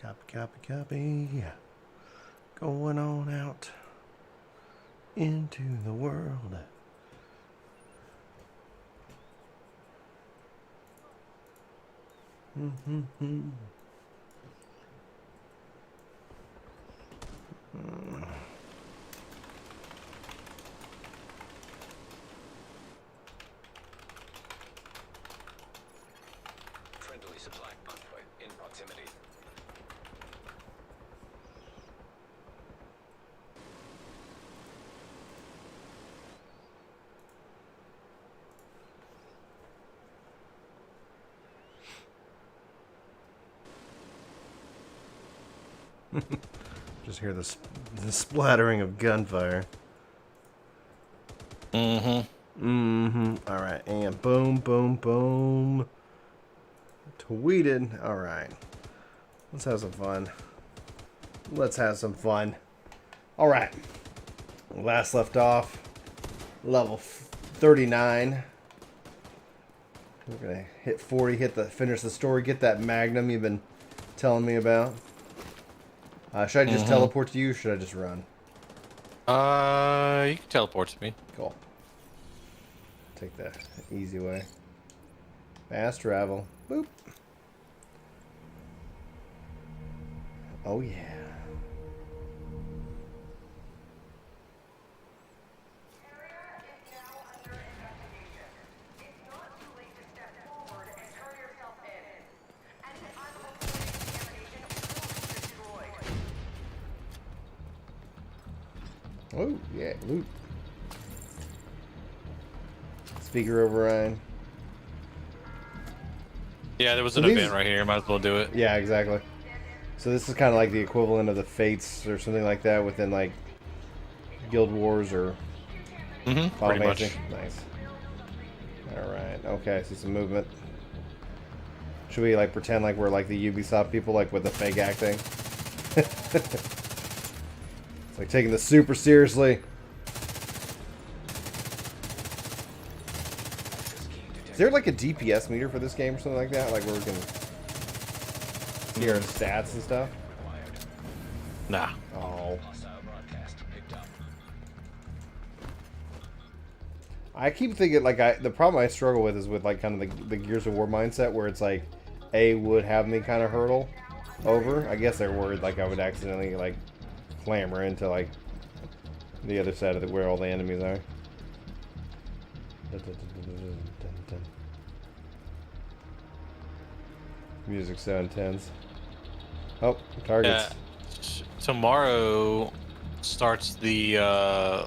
Copy. Going on out into the world. Friendly supply convoy in proximity. Just hear the splattering of gunfire. Alright, and boom. Tweeted. Alright. Let's have some fun. Alright. Last left off. Level 39. We're gonna hit 40, finish the story, get that magnum you've been telling me about. Should I just teleport to you, or should I just run? You can teleport to me. Cool. Take the easy way. Fast travel. Boop. Oh yeah. Oh, yeah, loot. Speaker override. Yeah, there was an event right here. Might as well do it. Yeah, exactly. So this is kind of like the equivalent of the Fates or something like that within, like, Guild Wars or pretty much. Nice. Alright, okay, I see some movement. Should we, like, pretend like we're, like, the Ubisoft people, like, with the fake acting? It's like taking this super seriously. Is there like a DPS meter for this game or something like that? Like where we can see our stats and stuff? Nah. Oh. I keep thinking like the problem I struggle with is with like kind of the Gears of War mindset where it's like A would have me kind of hurdle over. I guess they're worried like I would accidentally like clamber into like the other side of where all the enemies are. Music so intense. Oh, targets. Yeah. Tomorrow starts the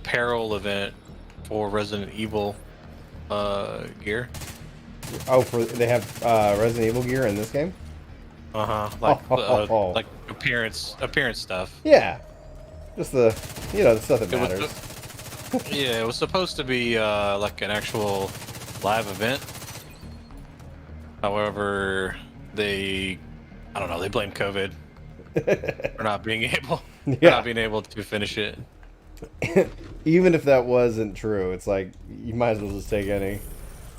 Peril event for Resident Evil gear. Oh, they have Resident Evil gear in this game? Like like appearance stuff. Yeah, just the the stuff that matters. Yeah, it was supposed to be like an actual live event. However, I don't know, they blame COVID for not being able to finish it. Even if that wasn't true, it's like you might as well just take any,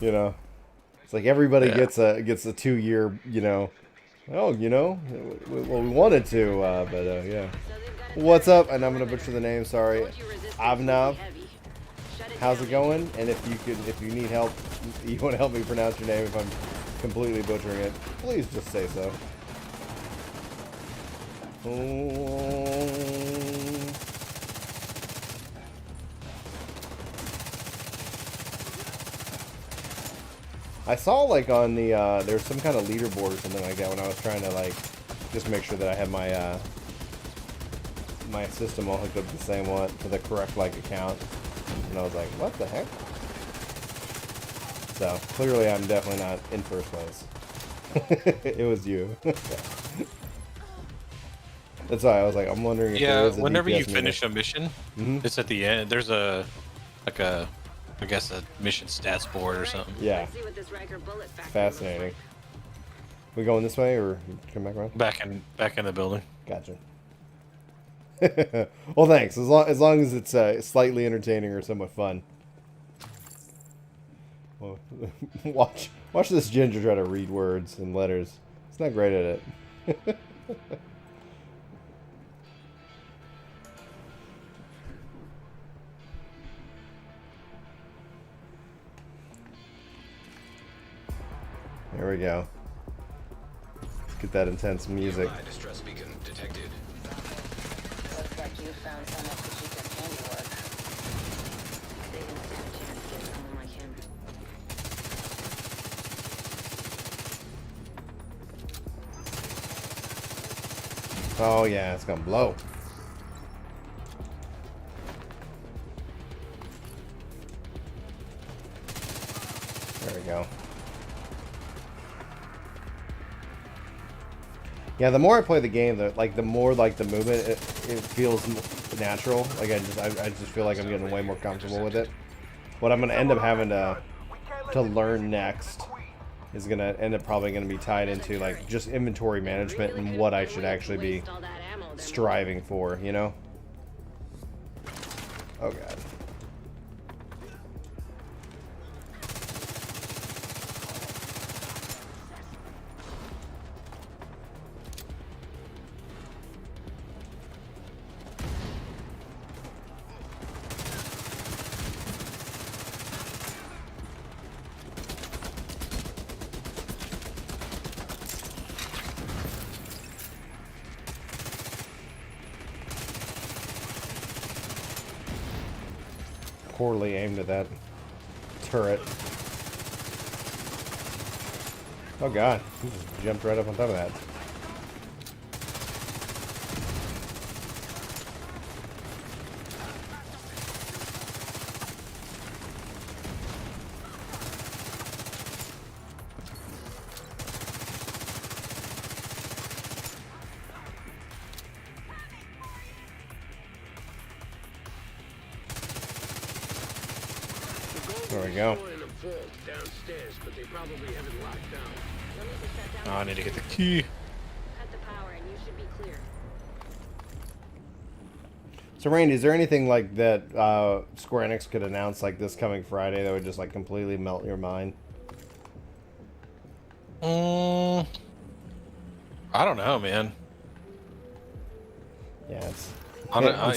It's like everybody gets a 2-year, well, we wanted to, but yeah. What's up? And I'm gonna butcher the name. Sorry, Avnav. How's it going? And if you need help, you want to help me pronounce your name if I'm completely butchering it, please just say so. I saw like on the there's some kind of leaderboard or something like that when I was trying to like just make sure that I had my my system all hooked up to the same one to the correct like account, and I was like, what the heck? So clearly I'm definitely not in first place. It was you. That's why I was like, I'm wondering if there is a whenever DPS you finish a mission, it's at the end. There's I guess a mission stats board or something. Yeah. Fascinating. We going this way or come back around? Back in the building. Gotcha. Well, thanks. As long as it's slightly entertaining or somewhat fun. Well, watch this ginger try to read words and letters. It's not great at it. There we go. Get that intense music. Nearby distress beacon detected. Looks like you found some executive handiwork. They didn't stand a chance against someone like him. Oh yeah, it's gonna blow. There we go. Yeah, the more I play the game, the more like the movement, it feels natural. Like I just feel like I'm getting way more comfortable with it. What I'm gonna end up having to learn next is gonna end up probably gonna be tied into like just inventory management and what I should actually be striving for, you know? Oh god. Poorly aimed at that turret. Oh god, he just jumped right up on top of that. There we go. Oh, I need to get the key. Cut the power and you should be clear. So Randy, is there anything like that Square Enix could announce like this coming Friday that would just like completely melt your mind? I don't know, man. Yeah,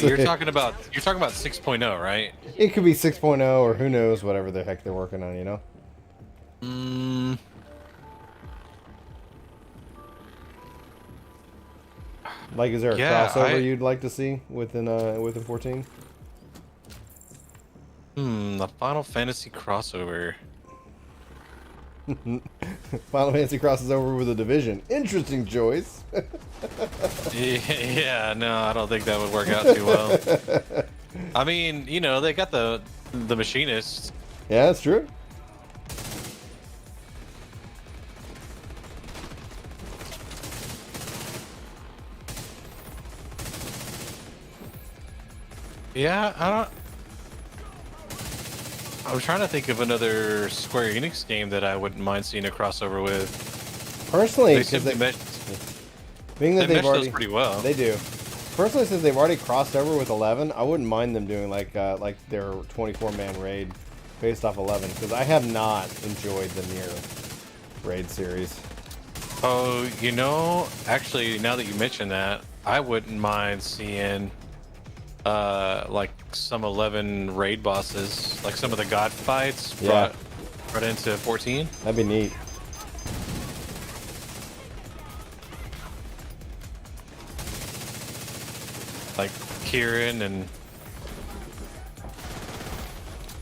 You're talking about 6.0, right? it could be 6.0 or who knows, whatever the heck they're working on, you know? Like, is there a crossover you'd like to see within 14? The Final Fantasy crossover. Final Fantasy crosses over with a Division. Interesting choice. Yeah, no, I don't think that would work out too well. I mean, you know, they got the machinists. Yeah, that's true. Yeah, I'm trying to think of another Square Enix game that I wouldn't mind seeing a crossover with. Personally, They seem because to mesh, being that they they've mesh already those pretty well. they do. Personally, since they've already crossed over with 11, I wouldn't mind them doing like their 24-man raid based off 11 because I have not enjoyed the Nier raid series. Oh, you know, actually, now that you mention that, I wouldn't mind seeing like some 11 raid bosses, like some of the god fights brought into 14. That'd be neat. Like Kieran and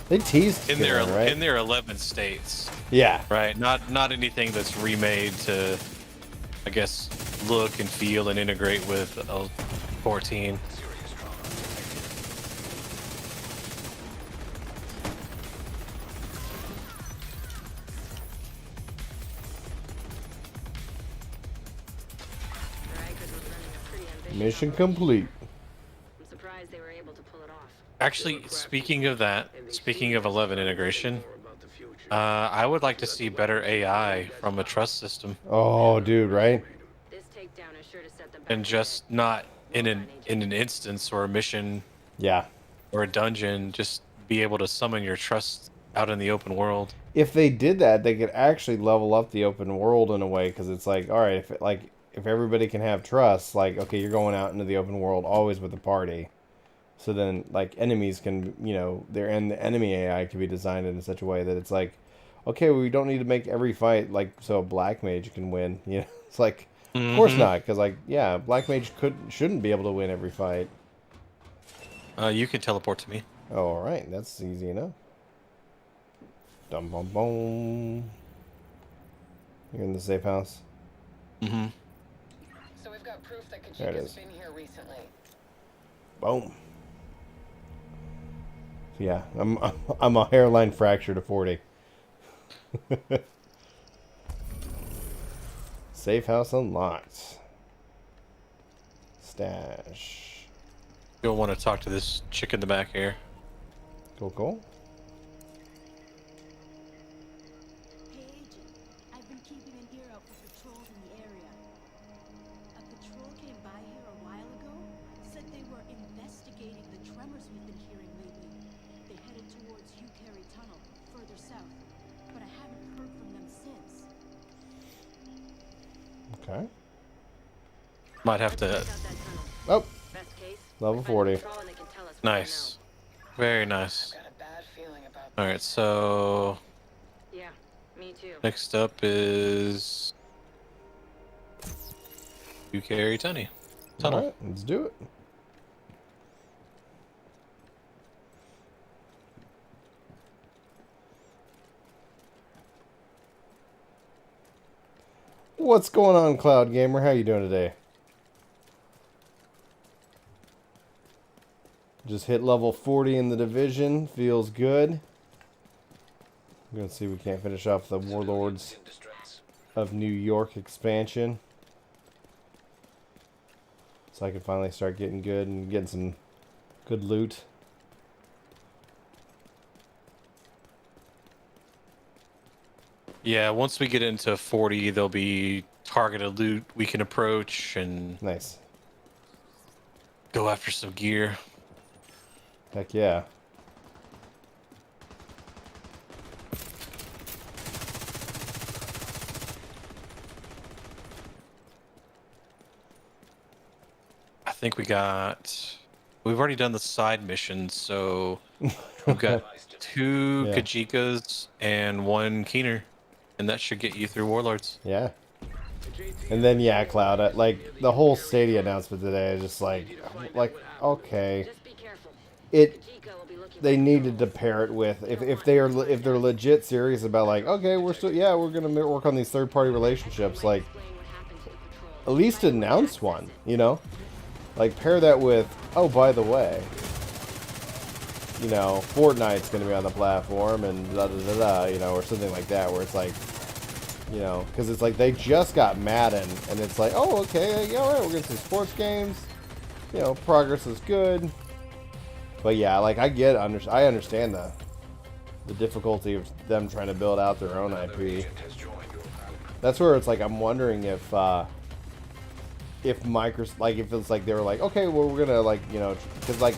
They teased in Kieran, right? in their 11 states, Yeah. right? Not anything that's remade to, I guess, look and feel and integrate with 14. Rikers was running a pretty ambitious Mission operation. complete. I'm surprised they were able to pull it off. Actually, speaking of that, speaking of 11 integration, I would like to see better AI from a trust system, Oh, dude, right? This takedown is sure to set them back. and just not in an instance or a mission Yeah. or a dungeon. Just be able to summon your trust out in the open world. If they did that, they could actually level up the open world in a way because it's like, all right, if it, like if everybody can have trust, like, okay, you're going out into the open world always with a party. So then, like, enemies can, you know, the enemy AI can be designed in such a way that it's like, okay, we don't need to make every fight, like, so a black mage can win. You know, it's like, of course not, because, like, yeah, black mage shouldn't be able to win every fight. You can teleport to me. Oh, all right, that's easy enough. Dum bum bum. You're in the safe house. Mm-hmm. So we've got proof that There it Kajika's is. been here recently. Boom. Yeah, I'm a hairline fracture to 40. Safe house unlocked. Stash. You'll want to talk to this chick in the back here. Cool, cool. Hey, Agent. I've been keeping an ear out for patrols in the area. A patrol came by here a while ago, said they were investigating the tremors we've been hearing lately. They headed towards Ucarry Tunnel, further south, but I haven't heard from them since. Okay. Might have to. Check out that tunnel. Oh, Best case, level we find 40. patrol and they can tell us what Nice. Very nice. they know. Got a bad feeling about All right, so Yeah, me too. next up is you carry Tunnel. All right, let's do it. What's going on, Cloud Gamer? How you doing today? Just hit level 40 in the division. Feels good. I'm gonna see if we can't finish off the Warlords In distress. of New York expansion. So I can finally start getting good and getting some good loot. Yeah, once we get into 40, there'll be targeted loot we can approach and Nice. go after some gear. Heck yeah. I think we've already done the side missions, so we've got 2 Yeah. Kajikas and 1 Keener, and that should get you through Warlords. Yeah. And then yeah, Cloud. Like the whole Stadia announcement today is just like, okay. Just be careful. It. Kajika will be looking They for needed to patrols. pair it with if they're legit serious about like, okay, we're gonna work on these third-party relationships, like Explain what happened to the patrols. at least announce one, you know, like pair that with, oh, by the way, you know, Fortnite's gonna be on the platform and da da da da, you know, or something like that, where it's like, you know, because it's like they just got Madden and it's like, oh, okay, yeah, all right, we're getting some sports games, you know, progress is good. But yeah, like I understand the difficulty of them trying to build out their own IP. Agent has joined your group. That's where it's like I'm wondering if Microsoft, like if it's like they were like, okay, well we're gonna like, you know, because like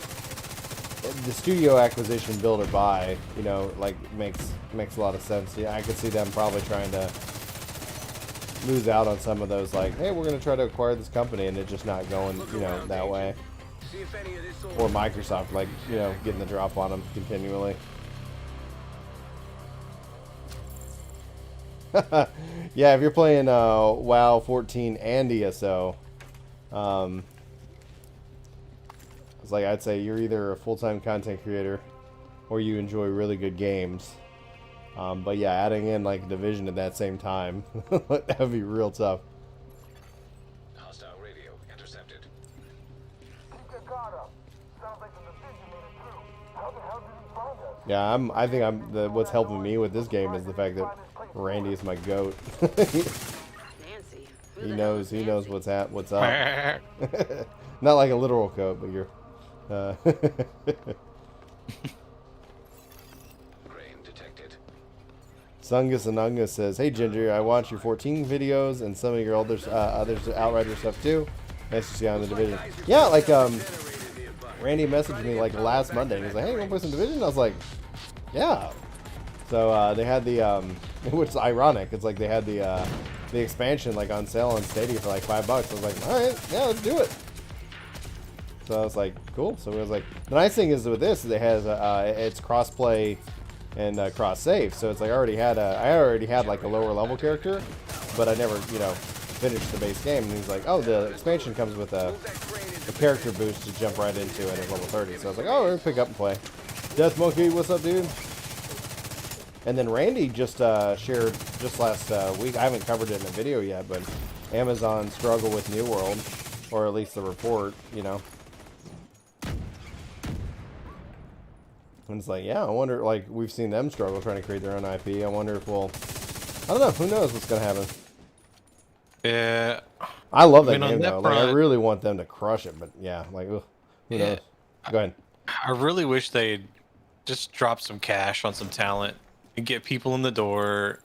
the studio acquisition build or buy, you know, like makes a lot of sense. Yeah, I could see them probably trying to lose out on some of those, like, hey, we're gonna try to acquire this company and it just not going, you know, that way. See if any of this Or Microsoft, like, you know, getting the drop on them continually. Yeah, if you're playing WoW 14 and ESO, it's like I'd say you're either a full-time content creator or you enjoy really good games. But yeah, adding in like Division at that same time, that would be real tough. hostile radio intercepted. Yeah, I think what's helping me with this game is the fact that Randy is my goat. Nancy. Who He the hell knows is Nancy? what's up. Not like a literal goat, but you're. Grain detected. Sungus Anungus says, "Hey Ginger, I watched your 14 videos and some of your others Outriders stuff too. Nice to see you on the Division." Yeah, like Randy messaged me like last Monday. He was like, "Hey, you want to play some Division?" I was like, "Yeah." So they had the which is ironic. It's like they had the expansion like on sale on Stadia for like $5. I was like, all right, yeah, let's do it. So I was like, cool. So it was like, the nice thing is with this is it has it's cross-play and cross-save. So it's like I already had like a lower level character, but I never finished the base game. And he's like, oh, the expansion comes with a character boost to jump right into it at level 30. So I was like, oh, we're gonna pick up and play. Death Monkey, what's up, dude? And then Randy just shared just last week. I haven't covered it in a video yet, but Amazon struggle with New World, or at least the report, And it's like, yeah, I wonder, like, we've seen them struggle trying to create their own IP. I wonder if I don't know, who knows what's going to happen. Yeah. I love that game, though. Front, like, I really want them to crush it, but yeah, like, ugh, who knows? Go ahead. I really wish they'd just drop some cash on some talent and get people in the door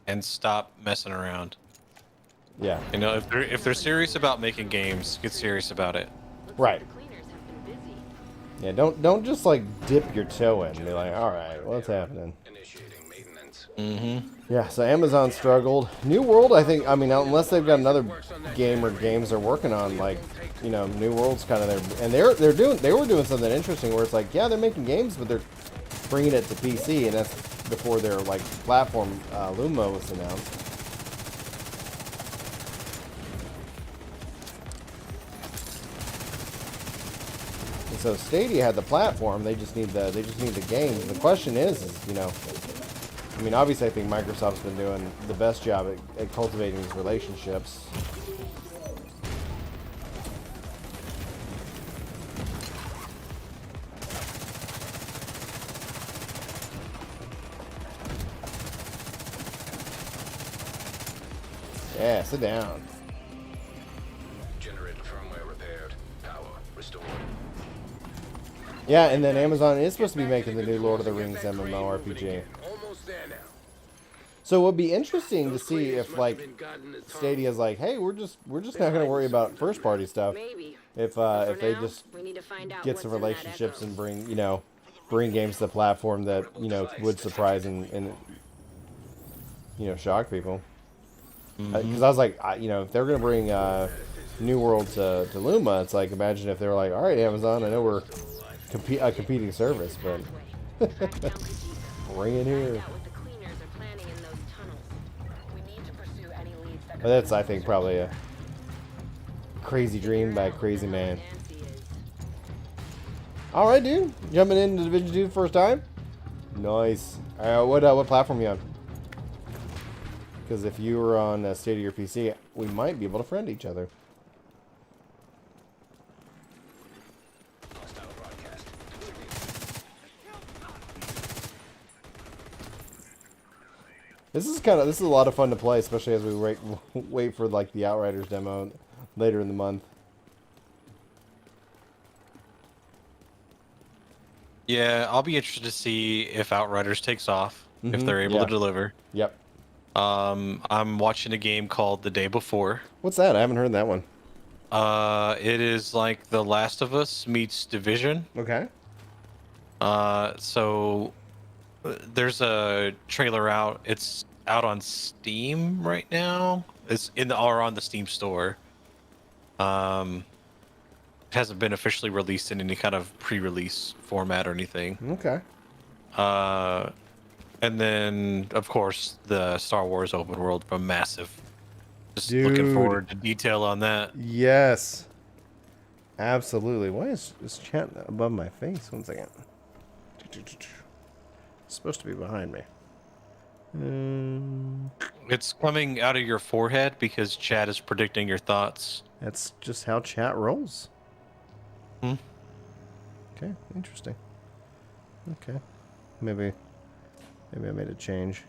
and stop messing around. Yeah. If they're serious about making games, get serious about it. Right. Yeah, don't just like dip your toe in and be like, all right, what's happening? Initiating maintenance. Mm-hmm. Yeah, so Amazon struggled. New World, I mean, unless they've got another game or games they're working on, like, New World's kind of there, and they were doing something interesting where it's like, yeah, they're making games, but they're bringing it to PC, and that's before their like platform Luma was announced. So Stadia had the platform. They just need the games. The question is, I mean, obviously, I think Microsoft's been doing the best job at cultivating these relationships. Yeah, sit down. Generator firmware repaired. Power restored. Yeah, and then Amazon is supposed to be making the new Lord of the Rings MMORPG. Almost there now. So it would be interesting to see if like Stadia's like, hey, we're just not going to worry about first party stuff. Maybe. If they just get some relationships and bring games to the platform that would surprise and shock people. Because I was like, if they're going to bring New World to Luma, it's like, imagine if they were like, all right, Amazon, I know we're a competing service, but bring it here. But that's, I think, probably a crazy dream by a crazy man. All right, dude, jumping into Division 2 first time. Nice. What platform are you on? Because if you were on Stadia or PC, we might be able to friend each other. This is a lot of fun to play, especially as we wait for like the Outriders demo later in the month. Yeah, I'll be interested to see if Outriders takes off, if they're able to deliver. Yep. I'm watching a game called The Day Before. What's that? I haven't heard that one. It is like The Last of Us meets Division. Okay. So there's a trailer out. It's out on Steam right now. It's on the Steam store. It hasn't been officially released in any kind of pre-release format or anything. Okay. And then, of course, the Star Wars open world from Massive. Just looking forward to detail on that. Yes. Absolutely. Why is chat above my face? 1 second. It's supposed to be behind me. It's coming out of your forehead because chat is predicting your thoughts. That's just how chat rolls. Hmm. Okay, interesting. Okay. Maybe I made a change.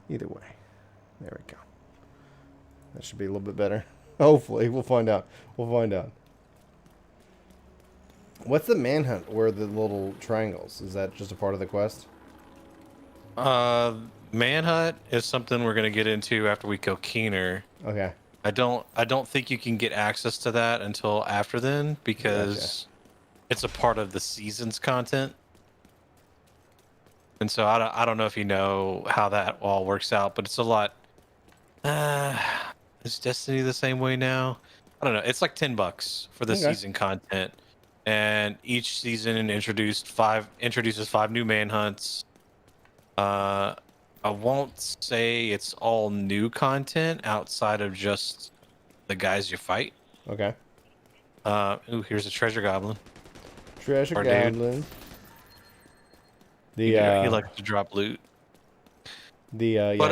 Either way. There we go. That should be a little bit better. Hopefully. We'll find out. What's the manhunt where the little triangles? Is that just a part of the quest? Manhunt is something we're gonna get into after we kill Keener. Okay. I don't think you can get access to that until after then because it's a part of the season's content. And so I don't know if you know how that all works out, but it's a lot. Is Destiny the same way now? I don't know. It's like $10 for the Okay. season content, and each season introduces five new manhunts. I won't say it's all new content outside of just the guys you fight. Okay. Ooh, here's a treasure goblin. Treasure Our dude. goblin. He The likes to drop loot. yeah. But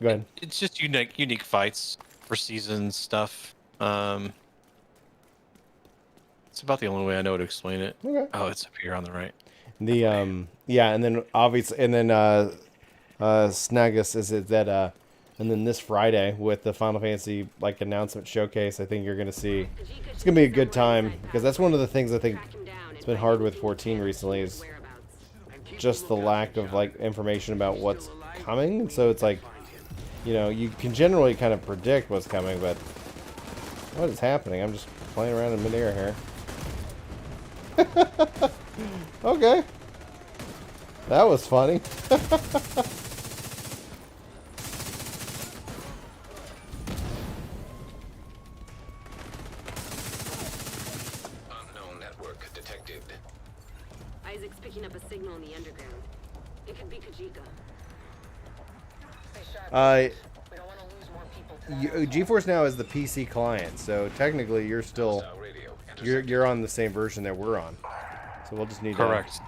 Go ahead. it's just unique fights for season stuff. It's about the only way I know to explain it. Okay. Oh, it's up here on the right. The yeah, and then obviously, and then Snagus is it that and then this Friday with the Final Fantasy like announcement showcase, I think you're gonna see it's gonna be a good time because that's one of the things I think it's been hard with 14 recently is just the lack of like information about what's coming. So it's like, you know, you can generally kind of predict what's coming, but what is happening? I'm just playing around in midair here. Okay. That was funny. Unknown network detected. Isaac's picking up a signal in the underground. It could be Kajika. Stay sharp. Uh, We don't want to lose more people to that. GeForce Now is the PC client, so technically you're still Hostile radio you're on the same version that we're on. So we'll just need Correct.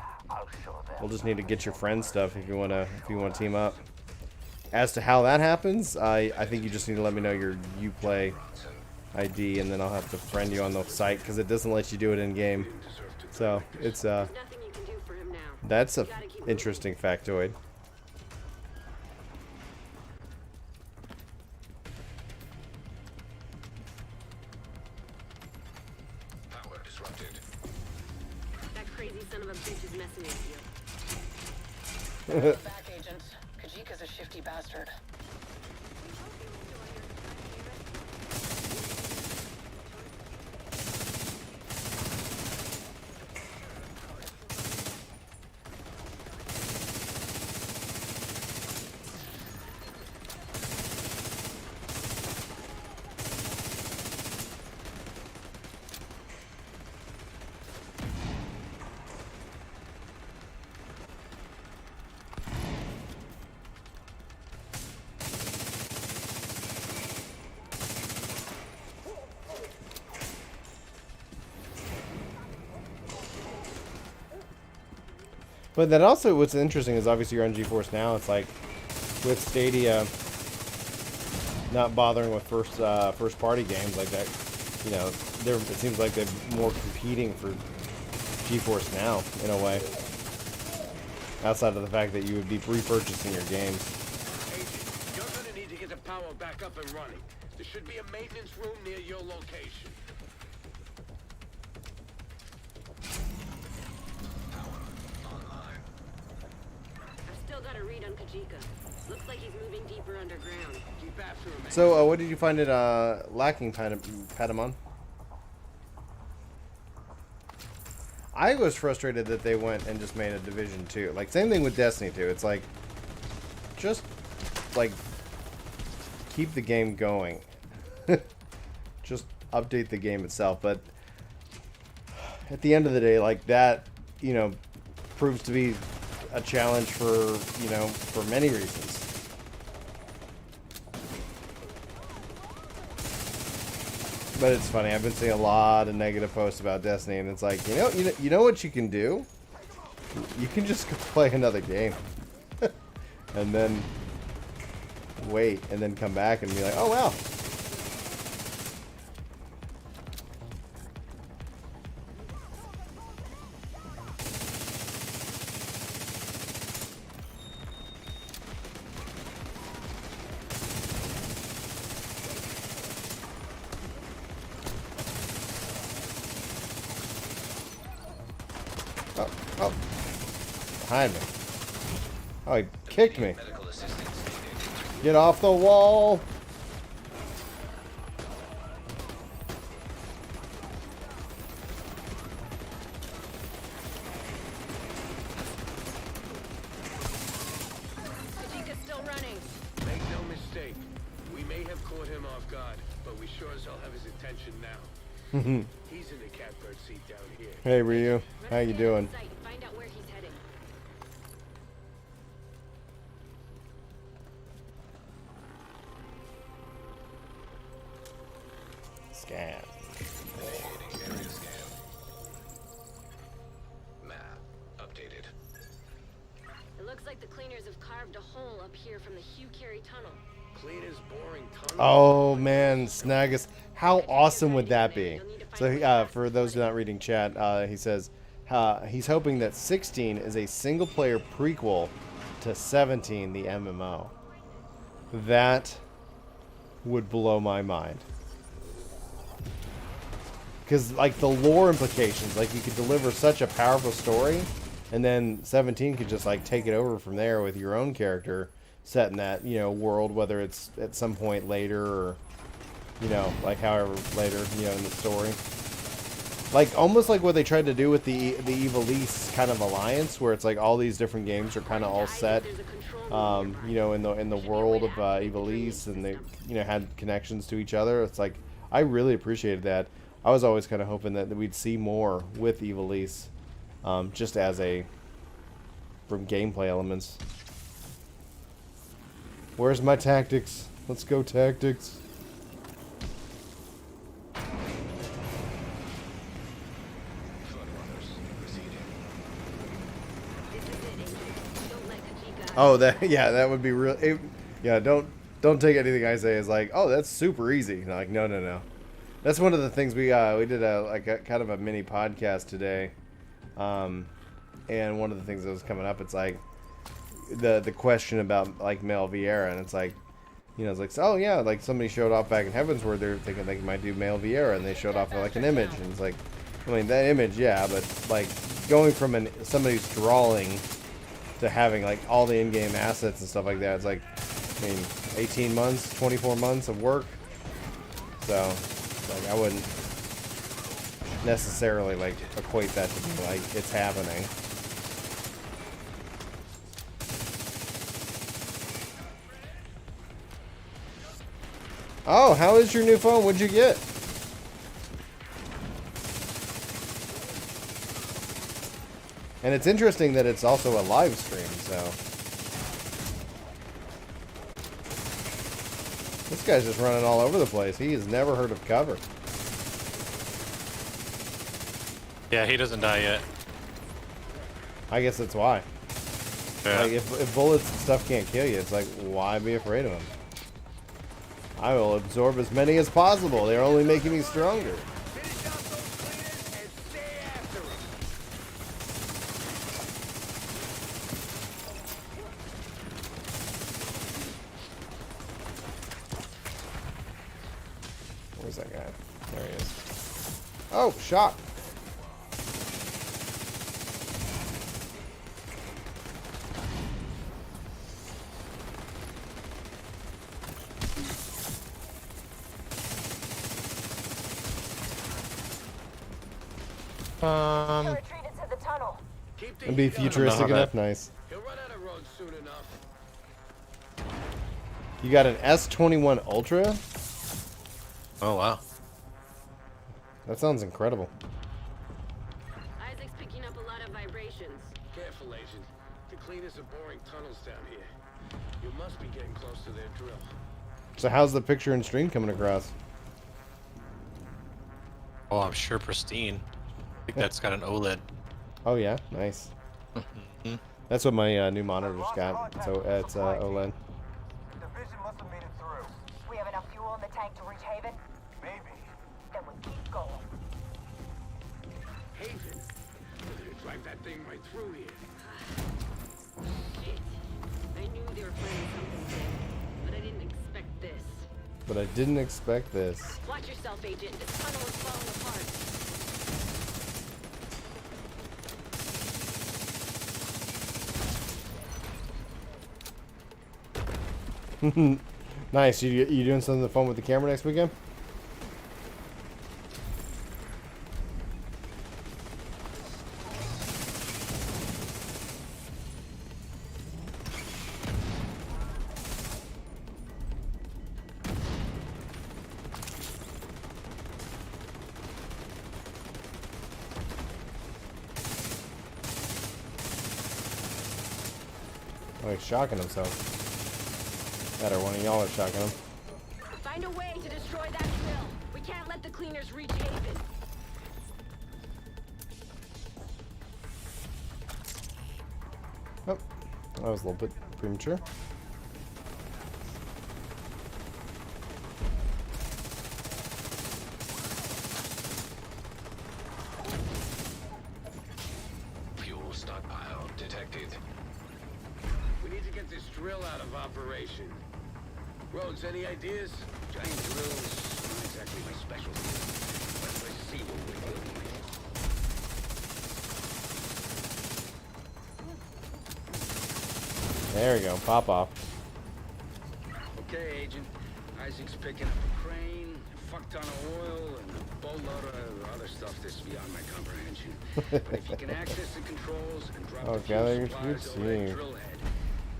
we'll just need to get your friend stuff if you wanna team up. As to how that happens, I think you just need to let me know your Uplay ID, and then I'll have to friend you on the site because it doesn't let you do it in game. So it's Nothing you can do for him now. that's a interesting factoid. power disrupted. That crazy son of a bitch is messing with you. Back, agent. Kajika's a shifty bastard. But then also what's interesting is obviously you're on GeForce Now. It's like with Stadia not bothering with first party games like that, you know, it seems like they're more competing for GeForce Now in a way. Outside of the fact that you would be repurchasing your games. Agent, you're gonna need to get the power back up and running. There should be a maintenance room near your location. I've still got a read on Kajika. Looks like he's moving deeper underground. Keep after him. So what did you find it lacking, Patamon? I was frustrated that they went and just made a Division 2. Like, same thing with Destiny 2. It's like, just, like, keep the game going. Just update the game itself. But at the end of the day, like, that, you know, proves to be a challenge for, you know, for many reasons. But it's funny. I've been seeing a lot of negative posts about Destiny, and it's like, you know what you can do? You can just go play another game, and then wait, and then come back and be like, oh wow. Oh. Behind me. Oh, he kicked me. Medical assistance needed. Get off the wall. caught him off guard, but we sure as hell have his attention now. He's in the catbird seat down here. Hey Ryu, how you doing? Find out where he's heading. Scan. Area scan. Map updated. It looks like the cleaners have carved a hole up here from the Hugh Carey tunnel. Cleaners boring tunnels. Oh man, Snaggus, how awesome would that be? So for those not reading chat, he says he's hoping that 16 is a single-player prequel to 17, the MMO. That would blow my mind. Because like the lore implications, like you could deliver such a powerful story, and then 17 could just like take it over from there with your own character set in that, you know, world, whether it's at some point later or, you know, like however later, you know, in the story. Like almost like what they tried to do with the Ivalice kind of alliance, where it's like all these different games are kind of all set, you know, in the world of Ivalice, and they, you know, had connections to each other. It's like I really appreciated that. I was always kind of hoping that we'd see more with Ivalice, just as from gameplay elements. Where's my tactics? Let's go tactics. Oh, that yeah, that would be real. Yeah, don't take anything I say as like, oh, that's super easy. Like, no. That's one of the things we did a kind of a mini podcast today, and one of the things that was coming up, it's like the question about like Mel Vieira, and it's like, you know, it's like, oh yeah, like somebody showed off back in Heavensward, they're thinking they might do Mel Vieira, and they showed off like an image, and it's like, I mean that image, yeah, but like going from somebody's drawing to having like all the in-game assets and stuff like that, it's like, I mean, 18 months, 24 months of work, so. Like I wouldn't necessarily like equate that to be like it's happening. Oh, how is your new phone? What'd you get? And it's interesting that it's also a live stream, so. This guy's just running all over the place. He has never heard of cover. Yeah, he doesn't die yet. I guess that's why. Yeah. Like, if bullets and stuff can't kill you, it's like, why be afraid of them? I will absorb as many as possible. They're only making me stronger. Finish off those cleaners and stay after them. Where's that guy? There he is. Oh, shot. Retreated to the tunnel. Keep the And be heat on. futuristic how enough. that- Nice. He'll run out of road soon enough. You got an S21 Ultra? Oh wow. That sounds incredible. Isaac's picking up a lot of vibrations. Careful, Agent. The cleaners are boring tunnels down here. You must be getting close to their drill. So how's the picture and stream coming across? Oh, I'm sure pristine. I think that's got an OLED. Oh yeah, nice. That's what my new monitor's got. So it's OLED. Division must have made it through. We have enough fuel in the tank to reach Haven? Maybe. Then we keep going. Haven. We're gonna drive that thing right through here. Shit. I knew they were planning something big, but I didn't expect this. But I didn't expect this. Watch yourself, Agent. This tunnel is falling apart. Nice. You doing something fun with the camera next weekend? Oh, he's shocking himself. That or one of y'all are shocking him. Find a way to destroy that drill. We can't let the cleaners reach Haven. Oh, that was a little bit premature. Fuel stockpile detected. We need to get this drill out of operation. Rhodes, any ideas? Giant drills, not exactly my specialty. But let's see what we're dealing with. There we go. Pop off. Okay, Agent. Isaac's picking up a crane, a fuck ton of oil, and a boatload of other stuff that's beyond my comprehension. But if you can access the controls and drop the Okay, fuel you're supplies over that seeing. drill head,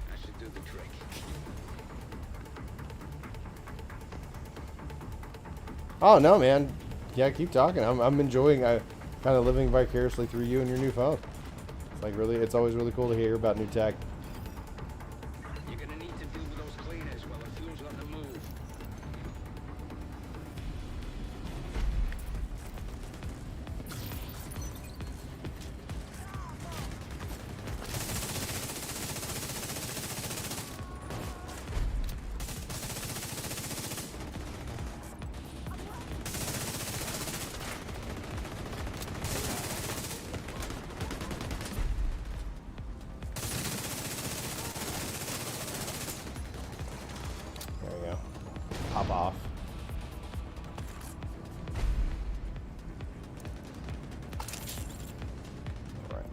that should do the trick. Oh no, man. Yeah, keep talking. I'm enjoying. I kind of living vicariously through you and your new phone. It's like really. It's always really cool to hear about new tech. You're gonna need to deal with those cleaners while the fuel's on the move. There we go. Pop off. Alright.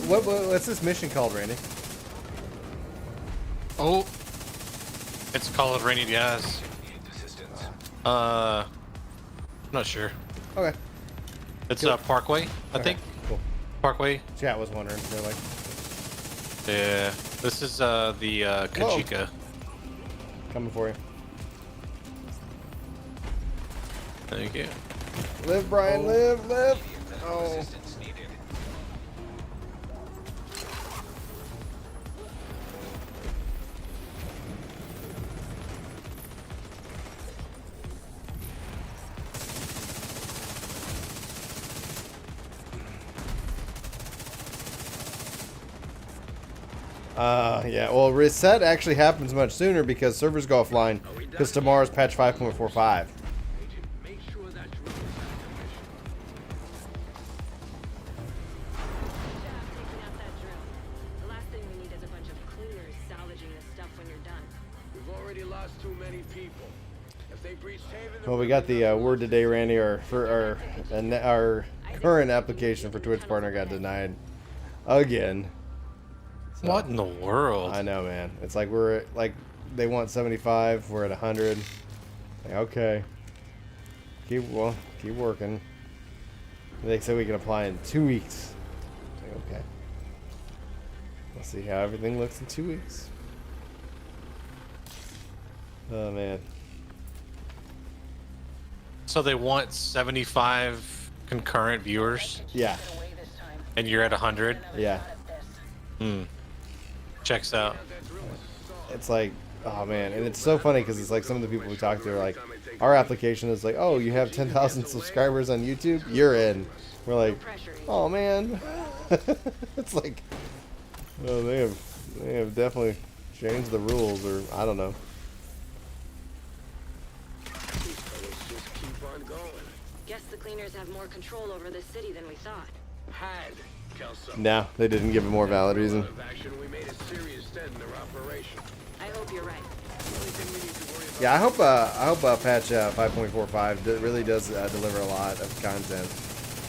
What's this mission called, Randy? Oh, it's called Rainy Diaz. Not sure. Okay. It's Cool. Parkway, I Okay, think. Cool. Parkway. Chat was wondering. They're like, Yeah. This is the Kajika. coming for you. Thank you. Live, Brian. Live. Live. Oh. Yeah, well, reset actually happens much sooner because servers go offline because tomorrow's patch 5.45. Agent, make sure that drill is out of commission. Good job taking out that drill. The last thing we need is a bunch of cleaners salvaging this stuff when you're done. We've already lost too many people. If they breach Haven, Well, we got the word today, Randy, our current application for Twitch partner got denied again. So, What in the world? I know, man. It's like they want 75, we're at 100. Like, okay. Keep working. They said we can apply in 2 weeks. Like, okay. Let's see how everything looks in 2 weeks. Oh man. So they want 75 concurrent viewers, Yeah. and you're at 100. Yeah. Checks out. It's like, oh man, and it's so funny because it's like some of the people we talk to are like, our application is like, oh, you have 10,000 subscribers on YouTube, you're in. We're like, oh man. It's like, oh, they have definitely changed the rules, or I don't know. these fellows just keep on going. Guess the cleaners have more control over this city than we thought. Had Kelso. No, they didn't give a more valid reason. Of action, we made a serious dent in their operation. I hope you're right. The only thing we need to worry about. Yeah, I hope patch 5.45 really does deliver a lot of content.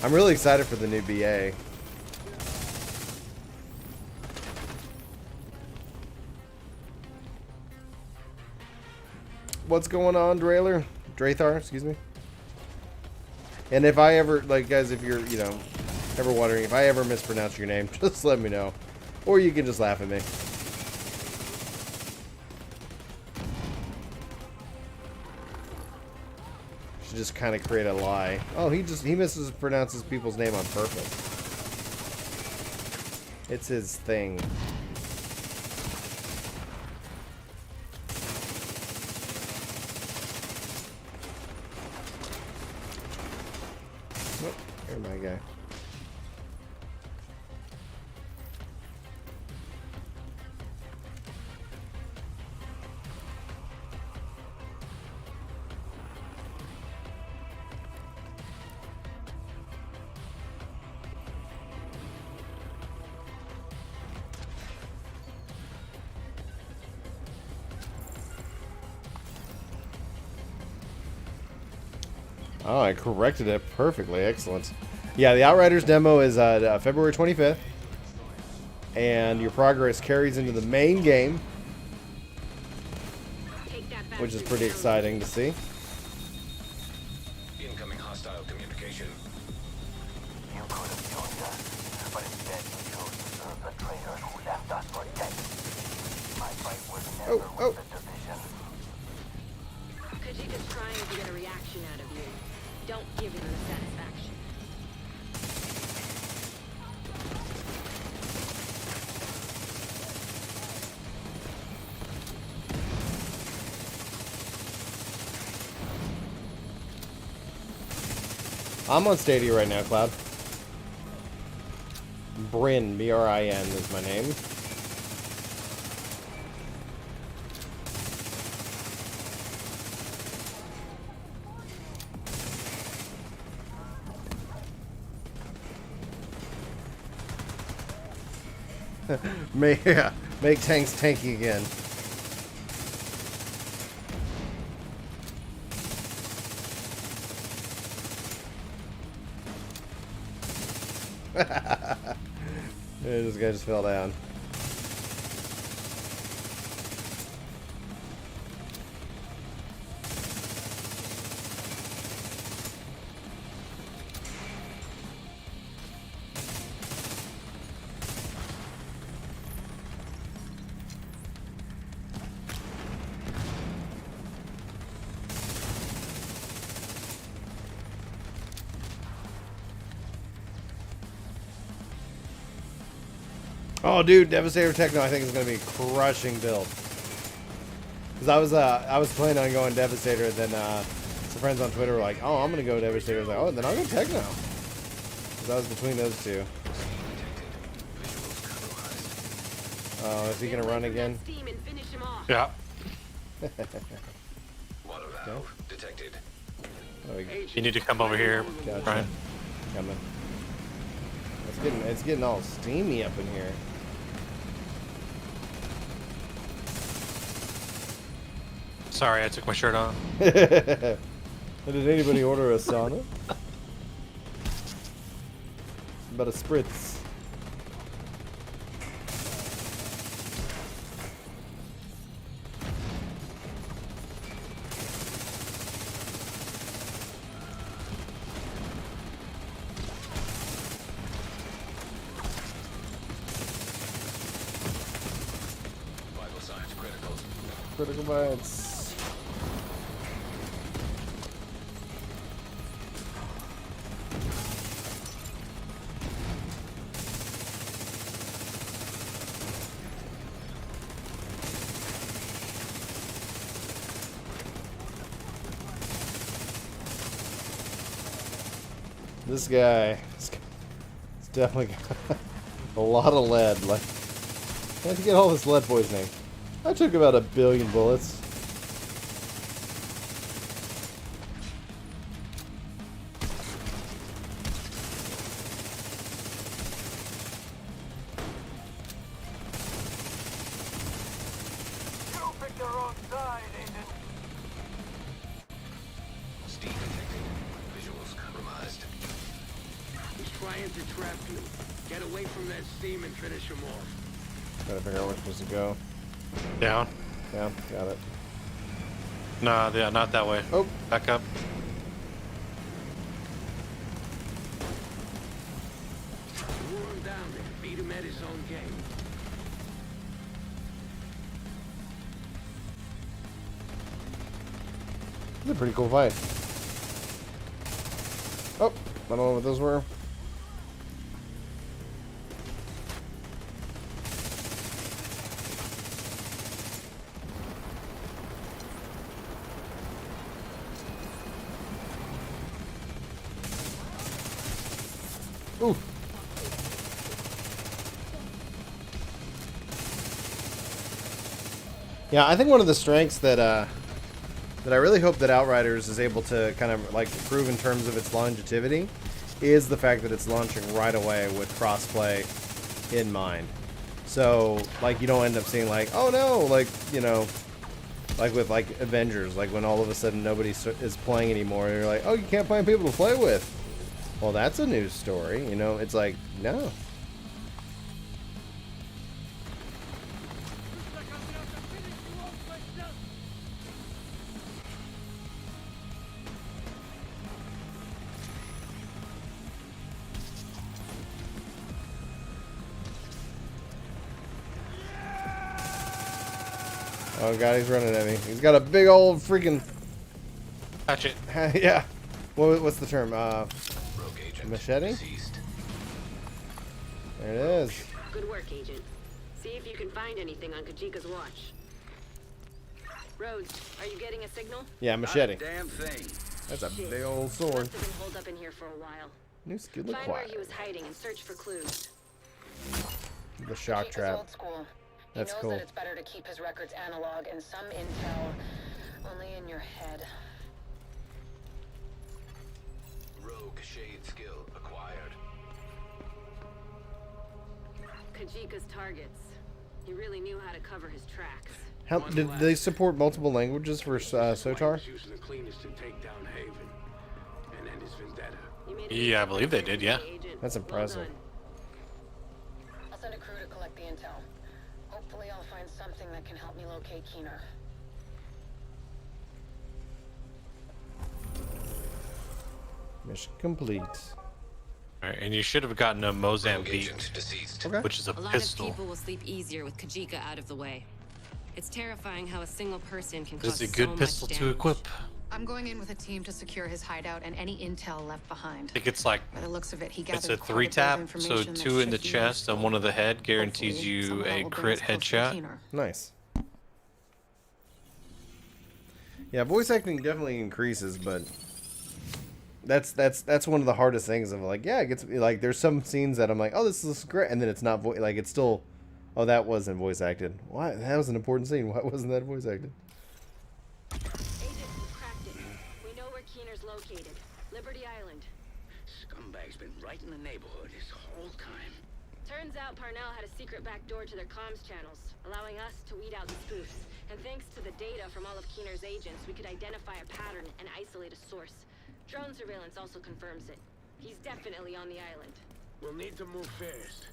I'm really excited for the new BA. what's going on, Drathar, excuse me. And if I ever, like, guys, if you're, you know, ever wondering if I ever mispronounce your name, just let me know, or you can just laugh at me. Should just kind of create a lie. Oh, he mispronounces people's name on purpose. It's his thing. Oh, there's my guy. Oh, I corrected it perfectly. Excellent. Yeah, the Outriders demo is February 25th. And your progress carries into the main game, which is pretty exciting to see. Incoming hostile communication. You could have joined us, but instead you chose to serve the traitors who left us for dead. My fight was never with the division. Kajika's trying to get a reaction out of you. Don't give him the satisfaction. I'm on Stadia right now, Cloud. Bryn, B-R-I-N is my name. Make tanks tanky again. This guy just fell down. Oh, dude, Devastator Techno, I think is going to be a crushing build. Because I was planning on going Devastator, then some friends on Twitter were like, "Oh, I'm going to go Devastator." I was like, "Oh, then I'll go Techno." Because I was between those two. Oh, is he going to run again? Yeah. Water valve detected. Oh, You need to come over here, gotcha. Brian. Coming. It's getting all steamy up in here. Sorry, I took my shirt off. Did anybody order a sauna? About a spritz. Vital signs critical. Critical bites. This guy, it's definitely got a lot of lead. Like, I had to get all this lead poisoning. I took about 1 billion bullets. You picked the wrong side, Aiden. Steam detected. Visuals compromised. He's trying to trap you. Get away from that steam and finish him off. Gotta figure out where we're supposed to go. Down. Yeah, got it. Nah, yeah, not that way. Oh. Back up. Lure him down there. Beat him at his own game. It's a pretty cool fight. Oh, I don't know what those were. Ooh. Yeah, I think one of the strengths that I really hope that Outriders is able to kind of like prove in terms of its longevity is the fact that it's launching right away with crossplay in mind. So, like, you don't end up seeing like, oh no, like, you know, like with like Avengers, like when all of a sudden nobody is playing anymore, and you're like, oh, you can't find people to play with. Well, that's a news story, you know. It's like, no. Oh god, he's running at me. He's got a big old freaking. Catch it. Yeah. What's the term? Rogue agent Machete? deceased. There it is. Good work, Agent. See if you can find anything on Kajika's watch. Rhodes, are you getting a signal? Yeah, machete. Damn thing. That's a Shit. big old Must sword. have been holed up in here for a while. New skill Find where he acquired. was hiding and search for clues. The shock Chica's trap. old school. That's he knows cool. that it's better to keep his records analog and some intel only in your head. Rogue shade skill acquired. Kajika's targets. He really knew how to cover his tracks. How did they support multiple languages for Sotar? He's using the cleaners to take down Haven and end his vendetta. You made a Yeah, I believe they did, yeah. Agent. That's Well impressive. done. I'll send a crew to collect the intel. Hopefully I'll find something that can help me locate Keener. Mission complete. Alright, and you should have gotten a Rogue Mozambique, agent deceased. Okay. which is a A lot pistol. of people will sleep easier with Kajika out of the way. It's terrifying how a single person can It's cause a so good much pistol to damage. equip. I'm going in with a team to secure his hideout and any intel left behind. I think it's like By the looks of it, he gathered it's a quite 3 bit of tap, so information that 2 in the should be chest and 1 of the head guarantees Hopefully, you somehow a will bring crit us closer to headshot. Keener. Nice. Yeah, voice acting definitely increases, but that's one of the hardest things of like, yeah, it gets like there's some scenes that I'm like, oh, this is great, and then it's not like it's still, oh, that wasn't voice acted. Why? That was an important scene. Why wasn't that voice acted? Agent, we cracked it. We know where Keener's located. Liberty Island. Scumbag's been right in the neighborhood this whole time. Turns out Parnell had a secret back door to their comms channels, allowing us to weed out the spoofs. And thanks to the data from all of Keener's agents, we could identify a pattern and isolate a source. Drone surveillance also confirms it. He's definitely on the island. We'll need to move fast.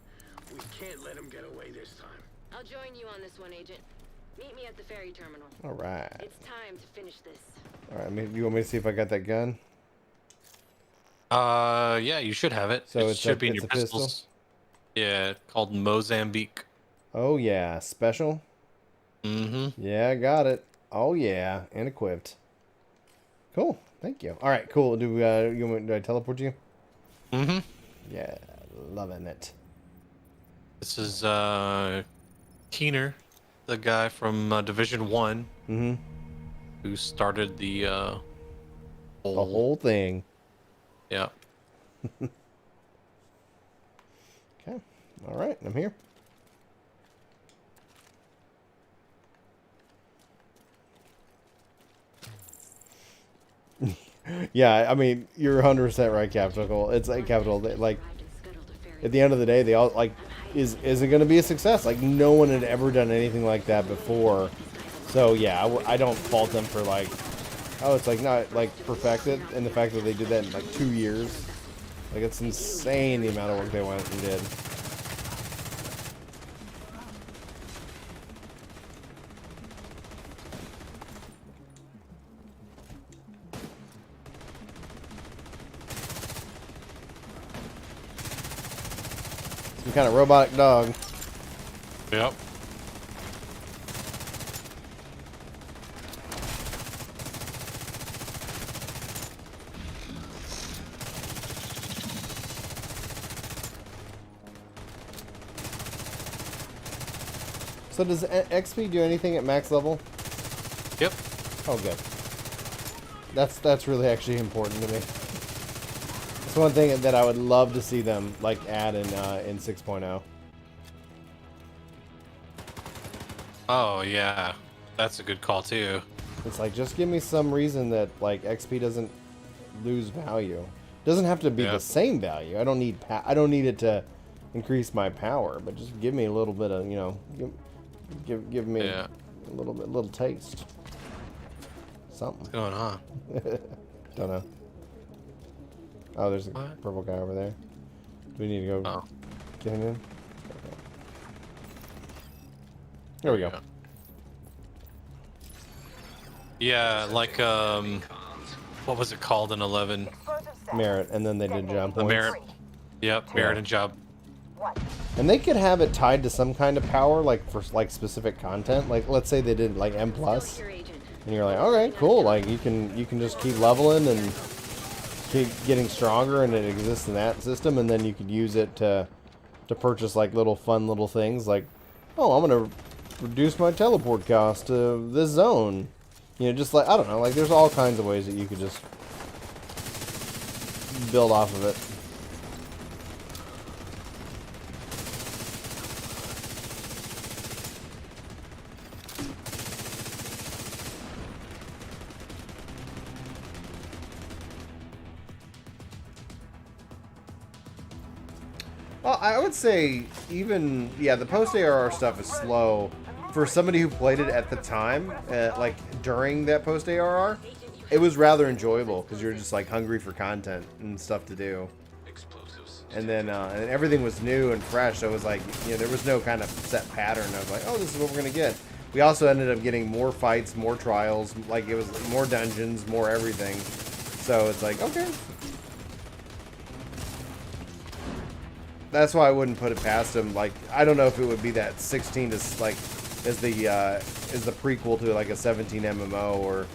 We can't let him get away this time. I'll join you on this one, Agent. Meet me at the ferry terminal. All right. It's time to finish this. All right. You want me to see if I got that gun? Yeah, you should have it. So it it's should a- be in it's your a pistol? pistols. Yeah, called Mozambique. Oh yeah, special. Mm-hmm. Yeah, I got it. Oh yeah, and equipped. Cool. Thank you. All right, cool. Do I teleport you? Mm-hmm. Yeah, loving it. This is Keener, the guy from Division 1 Mm-hmm. who started the The whole thing. Yeah. Okay. All right, I'm here. Yeah, I mean, you're 100% right, Capital. It's like Capital. Like, at the end of the day, they all like, is it going to be a success? Like, no one had ever done anything like that before. So yeah, I don't fault them for like, oh, it's like not like perfected, and the fact that they did that in like 2 years, like it's insane the amount of work they went and did. Some kind of robotic dog. Yep. So does XP do anything at max level? Yep. Oh, good. That's really actually important to me. It's one thing that I would love to see them like add in 6.0. Oh yeah, that's a good call too. It's like, just give me some reason that like XP doesn't lose value. Doesn't have to be the same value. I don't need it to increase my power, but just give me a little bit of, you know, give me a little taste. Something. What's going on? Don't know. Oh, there's a purple guy over there. Do we need to go get him in? Okay. There we go. Yeah, like what was it called in 11? Merit, and then they did job The points. merit. Yep, merit and job. And they could have it tied to some kind of power, like for like specific content. Like let's say they did like M+, and you're like, okay, cool. Like you can just keep leveling and keep getting stronger, and it exists in that system. And then you could use it to purchase like fun little things, like, oh, I'm gonna reduce my teleport cost to this zone. You know, just like, I don't know, like there's all kinds of ways that you could just build off of it. Well, I would say even, yeah, the post-ARR stuff is slow. For somebody who played it at the time, like during that post-ARR, it was rather enjoyable because you're just like hungry for content and stuff to do. And then and everything was new and fresh, so it was like, you know, there was no kind of set pattern of like, oh, this is what we're going to get. We also ended up getting more fights, more trials, like it was more dungeons, more everything. So it's like, okay. That's why I wouldn't put it past them. Like, I don't know if it would be that 16 is like is the prequel to like a 17 MMO, or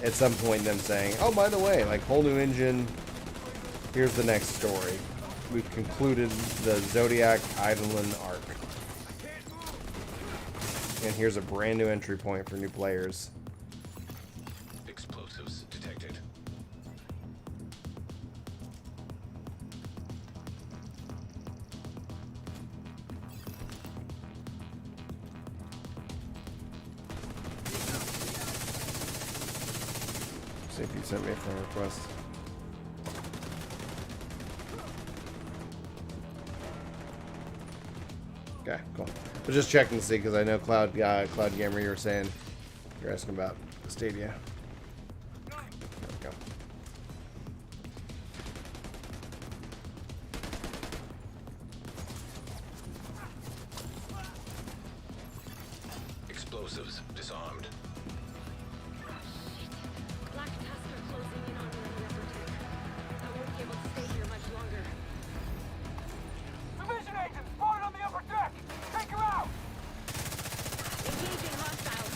at some point them saying, oh, by the way, like whole new engine. Here's the next story. We've concluded the Zodiac Island arc, and here's a brand new entry point for new players. Explosives detected. See if you sent me a friend request. Okay, cool. I was just checking to see because I know Cloud Gamer, you were saying you're asking about the Stadia. There we go. Explosives disarmed. Black Tusk are closing in on me on the upper deck. I won't be able to stay here much longer. Division agent spotted on the upper deck! Take her out! Engaging hostiles.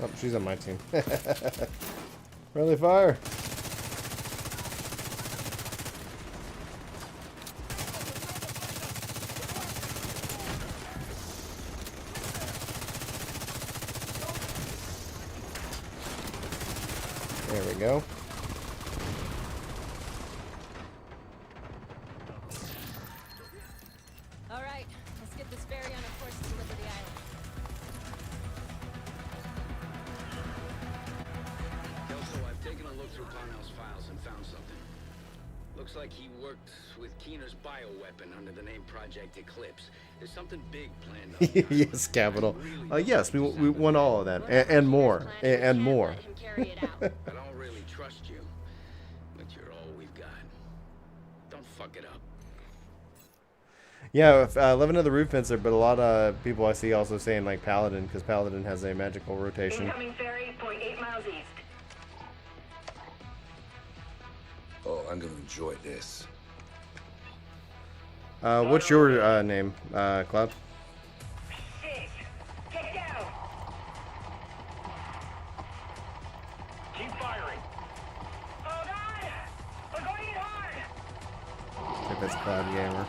Oh, she's on my team. Friendly fire. There we go. All right, let's get this ferry on a course to Liberty Island. Kelso, I've taken a look through Parnell's files and found something. Looks like he worked with Keener's bioweapon under the name Project Eclipse. There's something big planned on that. Yes, Capital. Yes, we want all of that and more and more. I don't really trust you, but you're all we've got. Don't fuck it up. Yeah, living to the roof fencer, but a lot of people I see also saying like Paladin, because Paladin has a magical rotation. Incoming ferry, 0.8 miles east. Oh, I'm gonna enjoy this. What's your name, Cloud? Shit! Get down! Keep firing! Oh god! We're going in hard! I think that's Cloud Gamer.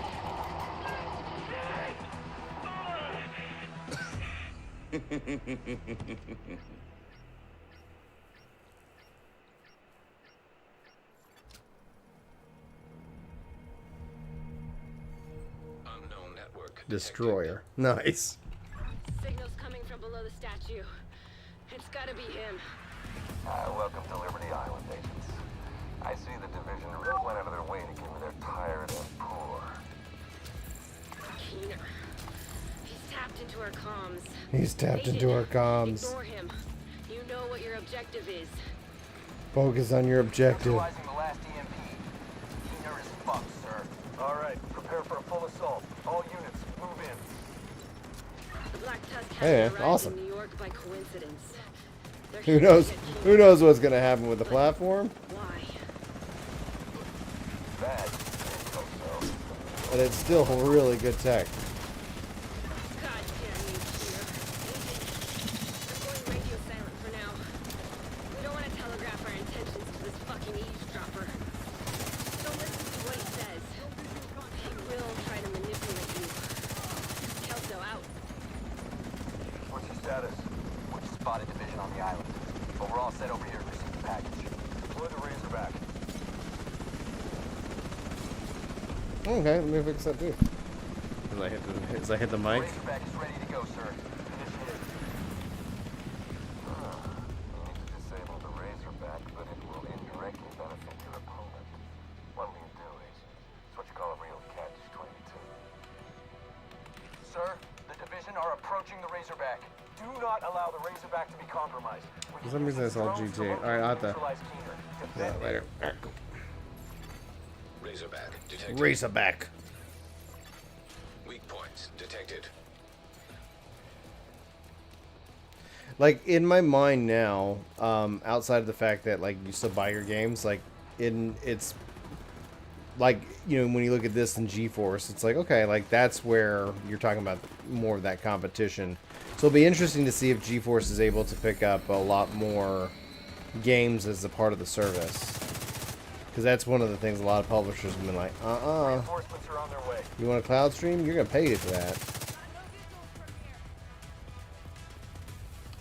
Unknown network. Destroyer. Nice. Signals coming from below the statue. It's gotta be him. Welcome to Liberty Island, agents. I see the division really went out of their way to get me there tired and poor. Keener. He's tapped into our comms. He's tapped Agent, into our comms. Ignore him. You know what your objective is. Focus on your objective. Neutralizing the last EMP. Keener is fucked, sir. All right, prepare for a full assault. All units, move in. The Black Tusk Hey, hasn't arrived awesome. in New York by coincidence. They're Who here to knows? get Keener. Who knows what's gonna happen with the platform? Why? Bad. So. But it's still really good tech. God damn you, Keener. Agent, we're going radio silent for now. We don't want to telegraph our intentions to this fucking eavesdropper. Don't listen to what he says. He will try to manipulate you. Kelso out. What's your status? We just spotted division on the island. But we're all set over here to receive the package. Deploy the Razorback. Okay, let me fix that too. As I hit the mic. Razorback is ready to go, sir. Initiate. We need to disable the Razorback, but it will indirectly benefit your opponent. What will you do, Agent? It's what you call a real catch-22. Sir, the division are approaching the Razorback. Do not allow the Razorback to be compromised. For some reason it's all GTA. Alright, I'll have to. Yeah, later. Alright, cool. Razorback detected. Razorback. Weak points detected. Like in my mind now, outside of the fact that like you still buy your games, like it's like, you know, when you look at this in GeForce, it's like, okay, like that's where you're talking about more of that competition. So it'll be interesting to see if GeForce is able to pick up a lot more games as a part of the service. Because that's one of the things a lot of publishers have been like, Reinforcements are on their way. you want a cloud stream? You're going to pay for that.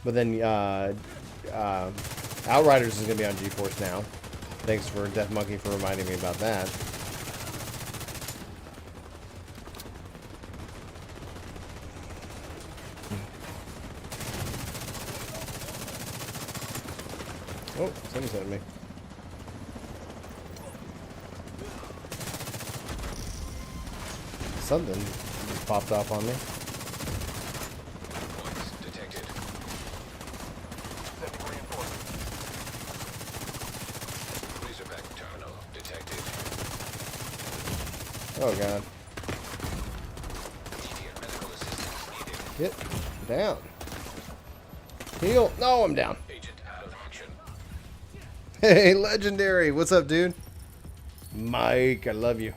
But then Outriders is going to be on GeForce now. Thanks for Death Monkey for reminding me about that. Oh, somebody's at me. Something just popped off on me. Points detected. Sending reinforcements. Razorback terminal detected. Oh god. Immediate medical assistance needed. Get down. Heal. No, I'm down. Agent out of action. Hey, Legendary. What's up, dude? Mike, I love you.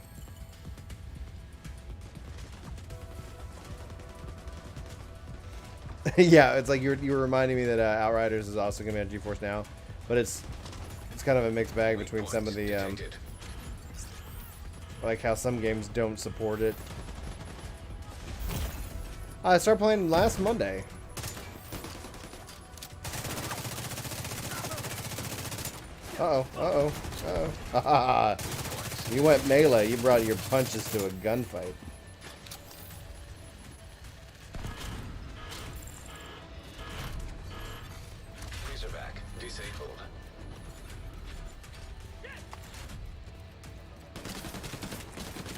Yeah, it's like you were reminding me that Outriders is also going to be on GeForce Now, but it's kind of a mixed bag between some of the like how some games don't support it. I started playing last Monday. Uh-oh. You went melee. You brought your punches to a gunfight. Razorback disabled.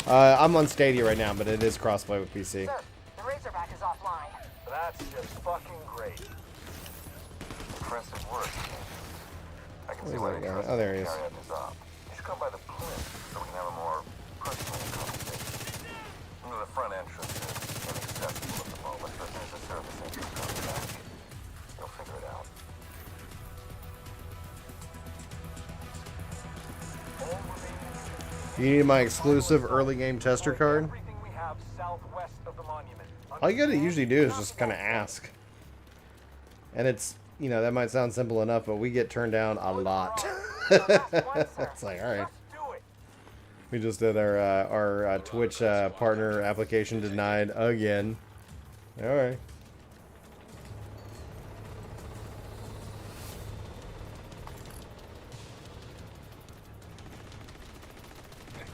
I'm on Stadia right now, but it is crossplay with PC. Sir, the Razorback is offline. That's just fucking great. Impressive work. I can see why Where's they that guy? trust Oh, there you he to is. carry out this op. You should come by the plinth so we can have a more personal conversation. Into the front entrance is inaccessible at the moment, but there's a service entrance coming back. You'll figure it out. You need my exclusive early game tester card? Everything we have southwest of the monument. All you gotta usually do is just kind of ask. And it's, you know, that might sound simple enough, but we get turned down a lot. It's like, alright. We just did our Twitch partner application denied again. Alright.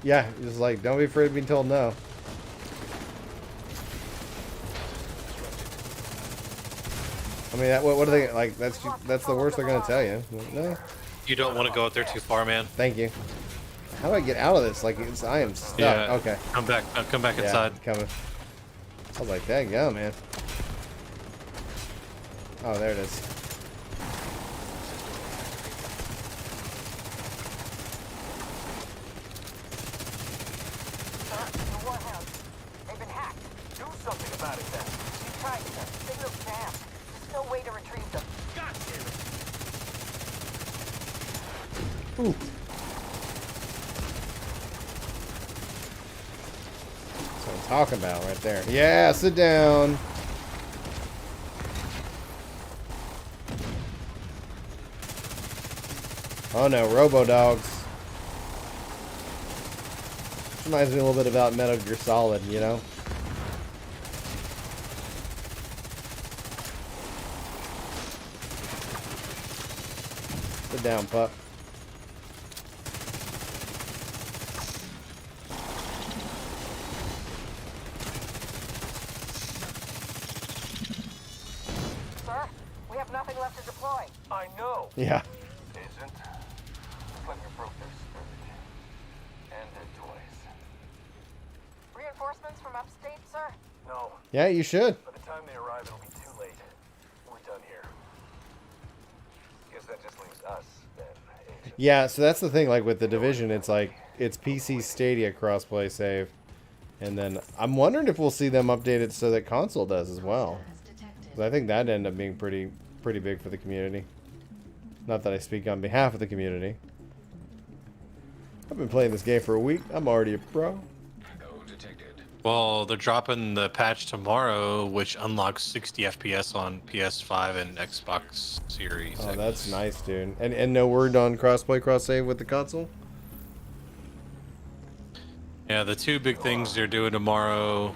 Yeah, just like, don't be afraid of being told no. I mean, what are they like? That's the worst they're gonna tell you. No. You don't want to go out there too far, man. Thank you. How do I get out of this? Like, I am stuck. Yeah. Okay. Come back Yeah, inside. coming. I was like, dang go, man. Oh, there it is. The warhounds. They've been hacked. Do something about it then. We tried, sir. Signal's jammed. There's no way to retrieve them. God damn it. Ooh. That's what I'm talking about right there. Yeah, sit down. Oh no, Robo-Dogs. Reminds me a little bit about Metal Gear Solid, you know? Sit down, pup. Sir, we have nothing left to deploy. I know. Yeah. Isn't. Looks like we broke their spirit. And their toys. Reinforcements from upstate, sir? No. Yeah, you should. By the time they arrive, it'll be too late. We're done here. Guess that just leaves us, then. Agent. Yeah, so that's the thing, like with the Division, it's like, it's PC Stadia crossplay save. And then I'm wondering if we'll see them update it so that console does as well. 'Cause I think that'd end up being pretty big for the community. Not that I speak on behalf of the community. I've been playing this game for a week. I'm already a pro. Well, they're dropping the patch tomorrow, which unlocks 60 FPS on PS5 and Xbox Series. Oh, X. that's nice, dude. And no word on crossplay, cross-save with the console? Yeah, the two big things they're doing tomorrow.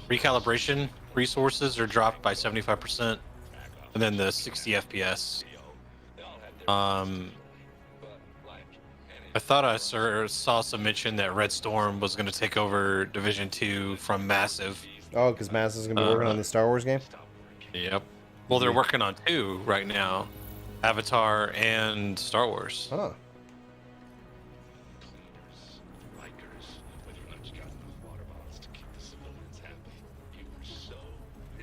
Recalibration resources are dropped by 75%, and then the 60 FPS. I thought I saw some mention that Red Storm was going to take over Division 2 from Massive. Oh, because Mass is going to be working on the Star Wars game? Yep. Well, they're working on 2 right now. Avatar and Star Wars. Huh.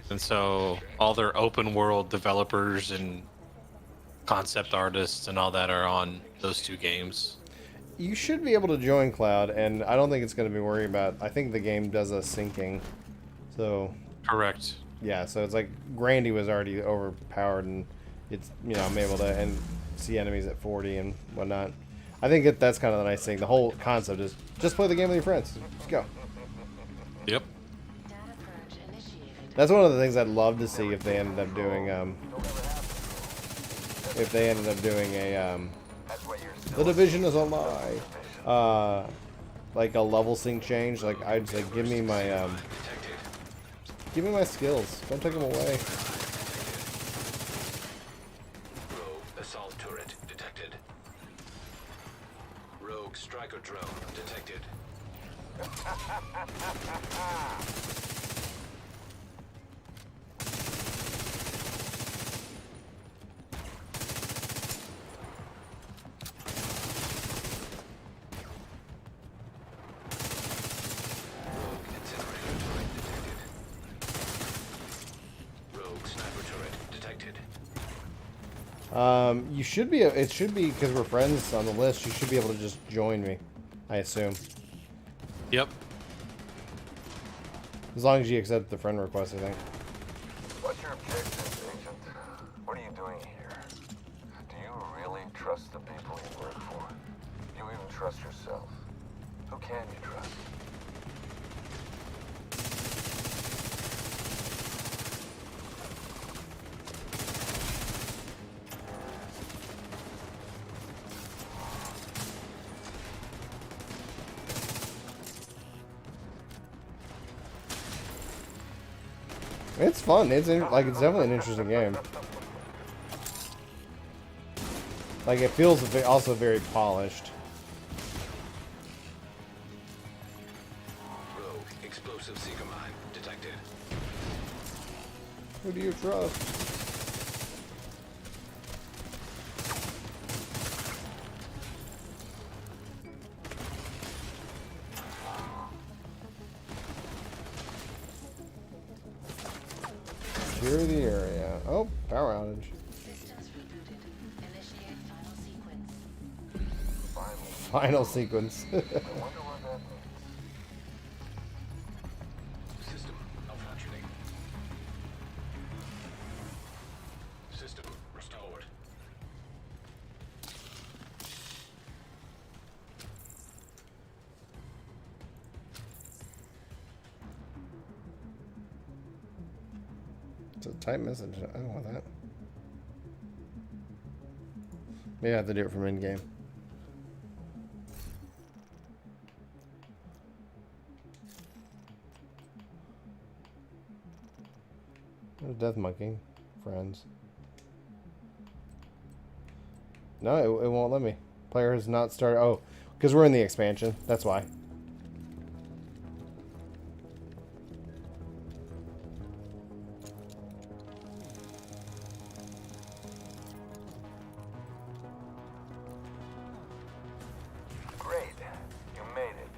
And so all their open world developers and concept artists and all that are on those 2 games. You should be able to join Cloud, and I don't think it's going to be worried about... I think the game does a syncing. So... Correct. Yeah, so it's like Grandy was already overpowered, and it's, you know, I'm able to and see enemies at 40 and whatnot. I think that's kind of the nice thing. The whole concept is just play the game with your friends. Just go. Yep. That's one of the things I'd love to see if they ended up doing the Division is a lie. Like a level sync change. Like I'd say, give me my skills. Don't take them away. Rogue assault turret detected. Rogue striker drone detected. You should be. It should be because we're friends on the list. You should be able to just join me. I assume. Yep. As long as you accept the friend request, I think. What's your objective, Agent? What are you doing here? Do you really trust the people you work for? Do you even trust yourself? Who can you trust? It's fun. It's like it's definitely an interesting game. Like it feels also very polished. Rogue explosive seeker mine detected. Who do you trust? Secure the area. Oh, power outage. Systems rebooted. Initiate final sequence. Final sequence. I wonder what that means. System malfunctioning. System restored. It's a type message. I don't want that. Maybe I have to do it from in-game. There's Death Monkey. Friends. No, it won't let me. Player has not started. Oh, because we're in the expansion. That's why. Great. You made it.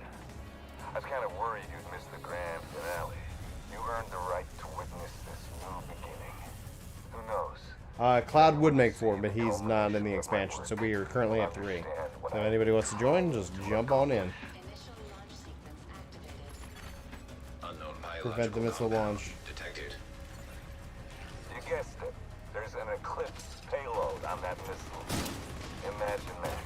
I was kind of worried you'd miss the grand finale. You earned the right to witness this new beginning. Who knows? Cloud would make 4, but he's not in the expansion, so we are currently at 3. So if anybody wants to join, just jump on in. Initial launch sequence activated. Unknown Prevent the missile launch. detected. You guessed it. There's an Eclipse payload on that missile. Imagine that.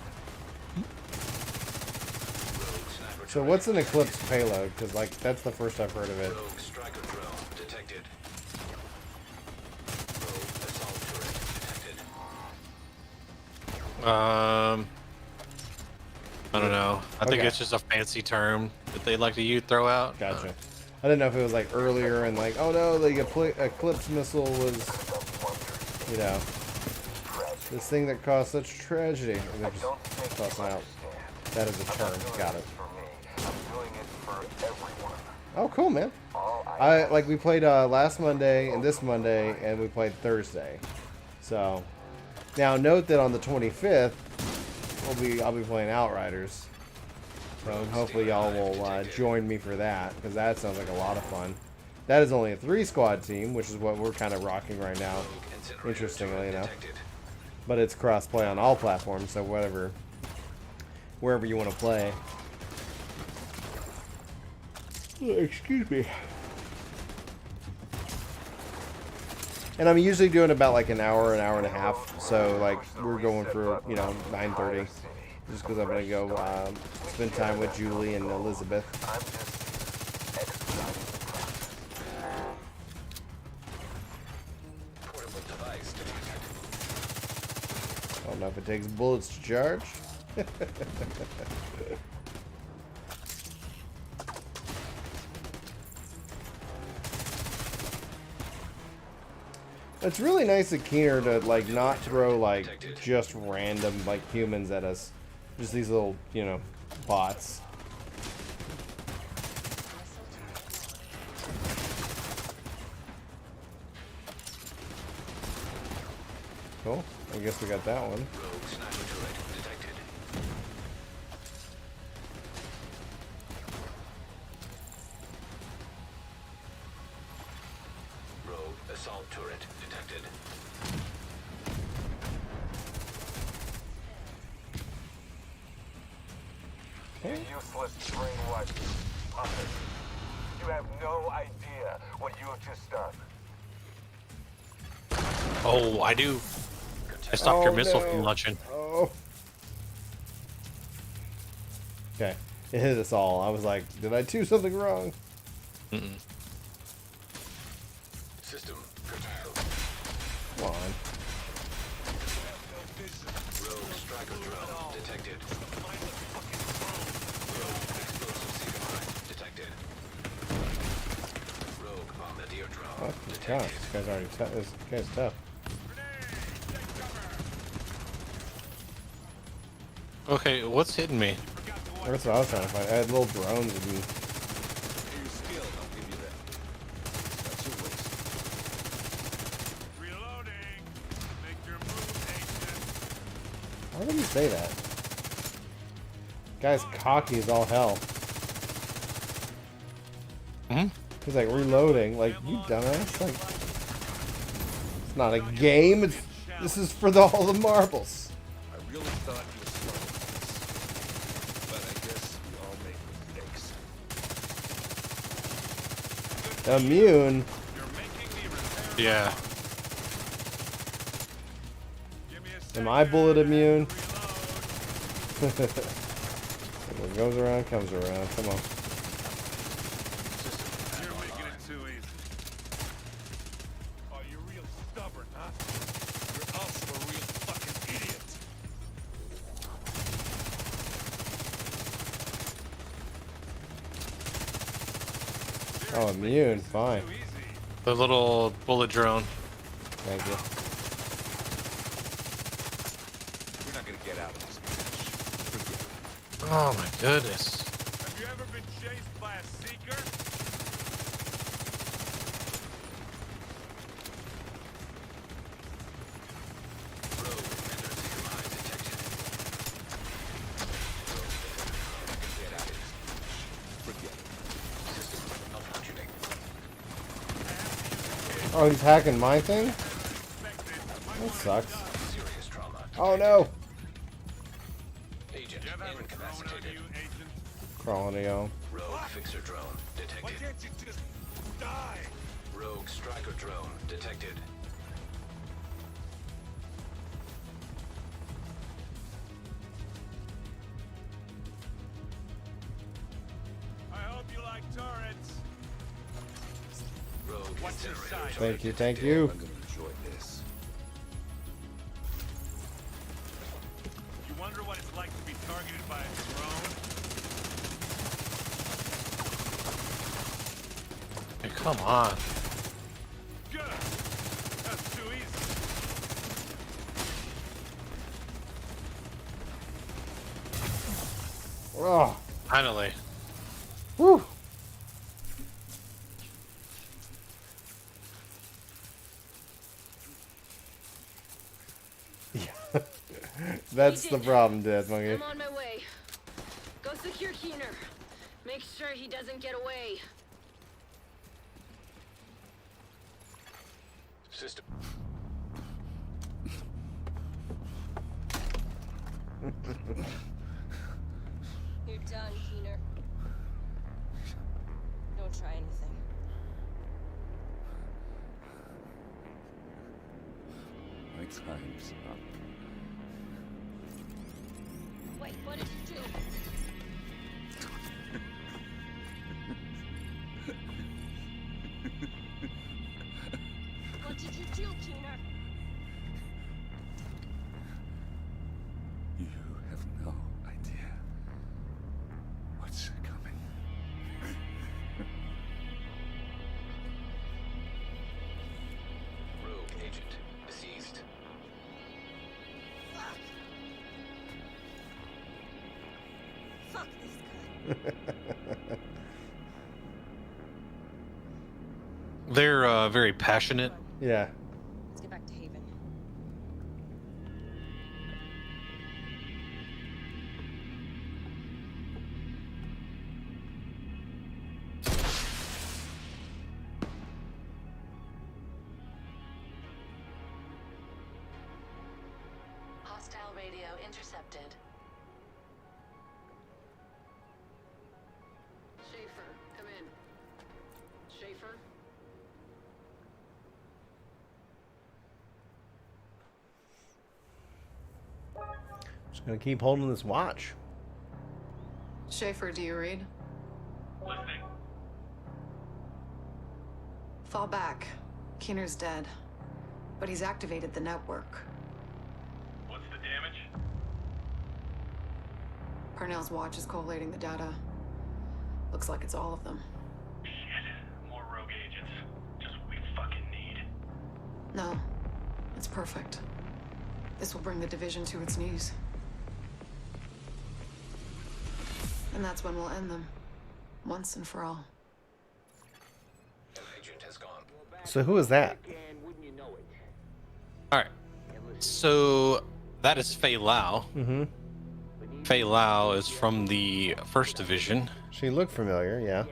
So what's an Eclipse payload? Because like that's the first I've heard of it. Rogue striker drone detected. Rogue assault turret detected. I don't know. I think Okay. it's just a fancy term that they like to throw out. Gotcha. I didn't know if it was like earlier and like, oh no, the Eclipse missile was, you know, this thing that caused such tragedy. And they're just tossing out. That is a term. Got it. I'm doing it for everyone. Oh, cool, man. We played last Monday and this Monday, and we played Thursday. So now note that on the 25th, I'll be playing Outriders. So hopefully y'all will join me for that, because that sounds like a lot of fun. That is only a 3-squad team, which is what we're kind of rocking right now, interestingly enough. But it's cross-play on all platforms, so wherever you want to play. Excuse me. And I'm usually doing about like an hour and a half. So like we're going for 9:30, just because I'm gonna go spend time with Julie and Elizabeth. I don't know if it takes bullets to charge. It's really nice of Keener to like not throw like just random like humans at us, just these little bots. Cool. I guess we got that one. Rogue assault turret detected. useless brainwash puppet. You have no idea what you have just done. Oh, I do. I stopped your missile from launching. Oh. Okay. It hit us all. I was like, did I do something wrong? Mm-mm. System curtailed. Come on. Rogue striker drone detected. Rogue explosive CMI detected. Rogue bombardier drone Oh, detected. gosh, this guy's already tough. This guy's tough. Okay, what's hitting me? That's what I was trying to find. I had little drones with me. Why did he say that? Guy's cocky as all hell. Hmm? He's like reloading. Like, you dumbass. Like, it's not a game. This is for all the marbles. I really thought you were smart, but I guess we all make mistakes. Immune. Yeah. Am I bullet immune? What goes around comes around. Come on. You're making it too easy. Oh, you're real stubborn, huh? You're also a real fucking idiot. Oh, immune. Fine. The little bullet drone. Thank you. We're not gonna get out of this bitch. Oh my goodness. Have you ever been chased by a seeker? Rogue ender CMI detected. Get out of here. Forget it. System malfunctioning. Oh, he's hacking my thing? That sucks. Serious trauma. Oh no! Agent incapacitated. Crawling to go. Rogue fixer drone Why detected. can't you just die? Rogue striker drone detected. I hope you like turrets. Rogue What's incinerator inside? Thank you, thank you. I'm gonna enjoy this. You wonder what it's like to be targeted by a drone? Hey, come on. Good. That's too easy. Oh, Finally. whew. That's the problem, Death Monkey. I'm on my way. Go secure Keener. Make sure he doesn't get away. System. You're done, Keener. Don't try anything. My time's up. Wait, what did you do? What did you do, Keener? You have no idea what's coming. Rogue agent deceased. Fuck this guy. They're very passionate. Yeah. Let's get back to Haven. Hostile radio intercepted. Gonna keep holding this watch. Schaefer, do you read? Listening. Fall back. Keener's dead. But he's activated the network. What's the damage? Parnell's watch is collating the data. Looks like it's all of them. Shit. More rogue agents. Just what we fucking need. No. It's perfect. This will bring the division to its knees. And that's when we'll end them. Once and for all. An agent has gone. So who is that? All right. So that is Fei Lao. Mm-hmm. Fei Lao is from the 1st Division. She looked familiar, yeah.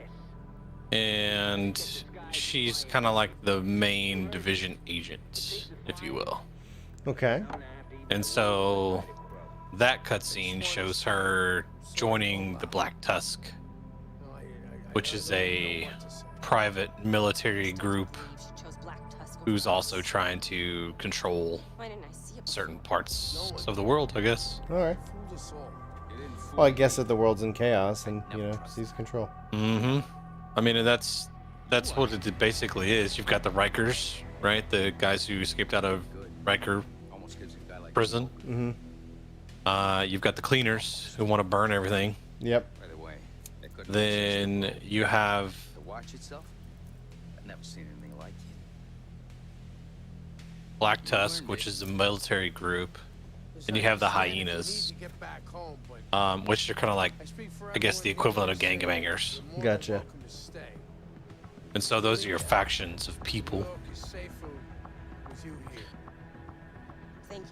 And she's kind of like the main division agent, if you will. Okay. And so that cutscene shows her joining the Black Tusk, which is a private military group who's also trying to control certain parts of the world, I guess. All right. Well, I guess that the world's in chaos and, you know, sees control. Mm-hmm. I mean, that's what it basically is. You've got the Rikers, right? The guys who escaped out of Riker prison. Mm-hmm. You've got the cleaners who want to burn everything. Yep. Then you have The watch itself? I've never seen anything like it. Black Tusk, which is the military group. And you have the Hyenas, which are kind of like, I guess, the equivalent of gangbangers. Gotcha. And so those are your factions of people. Thank you.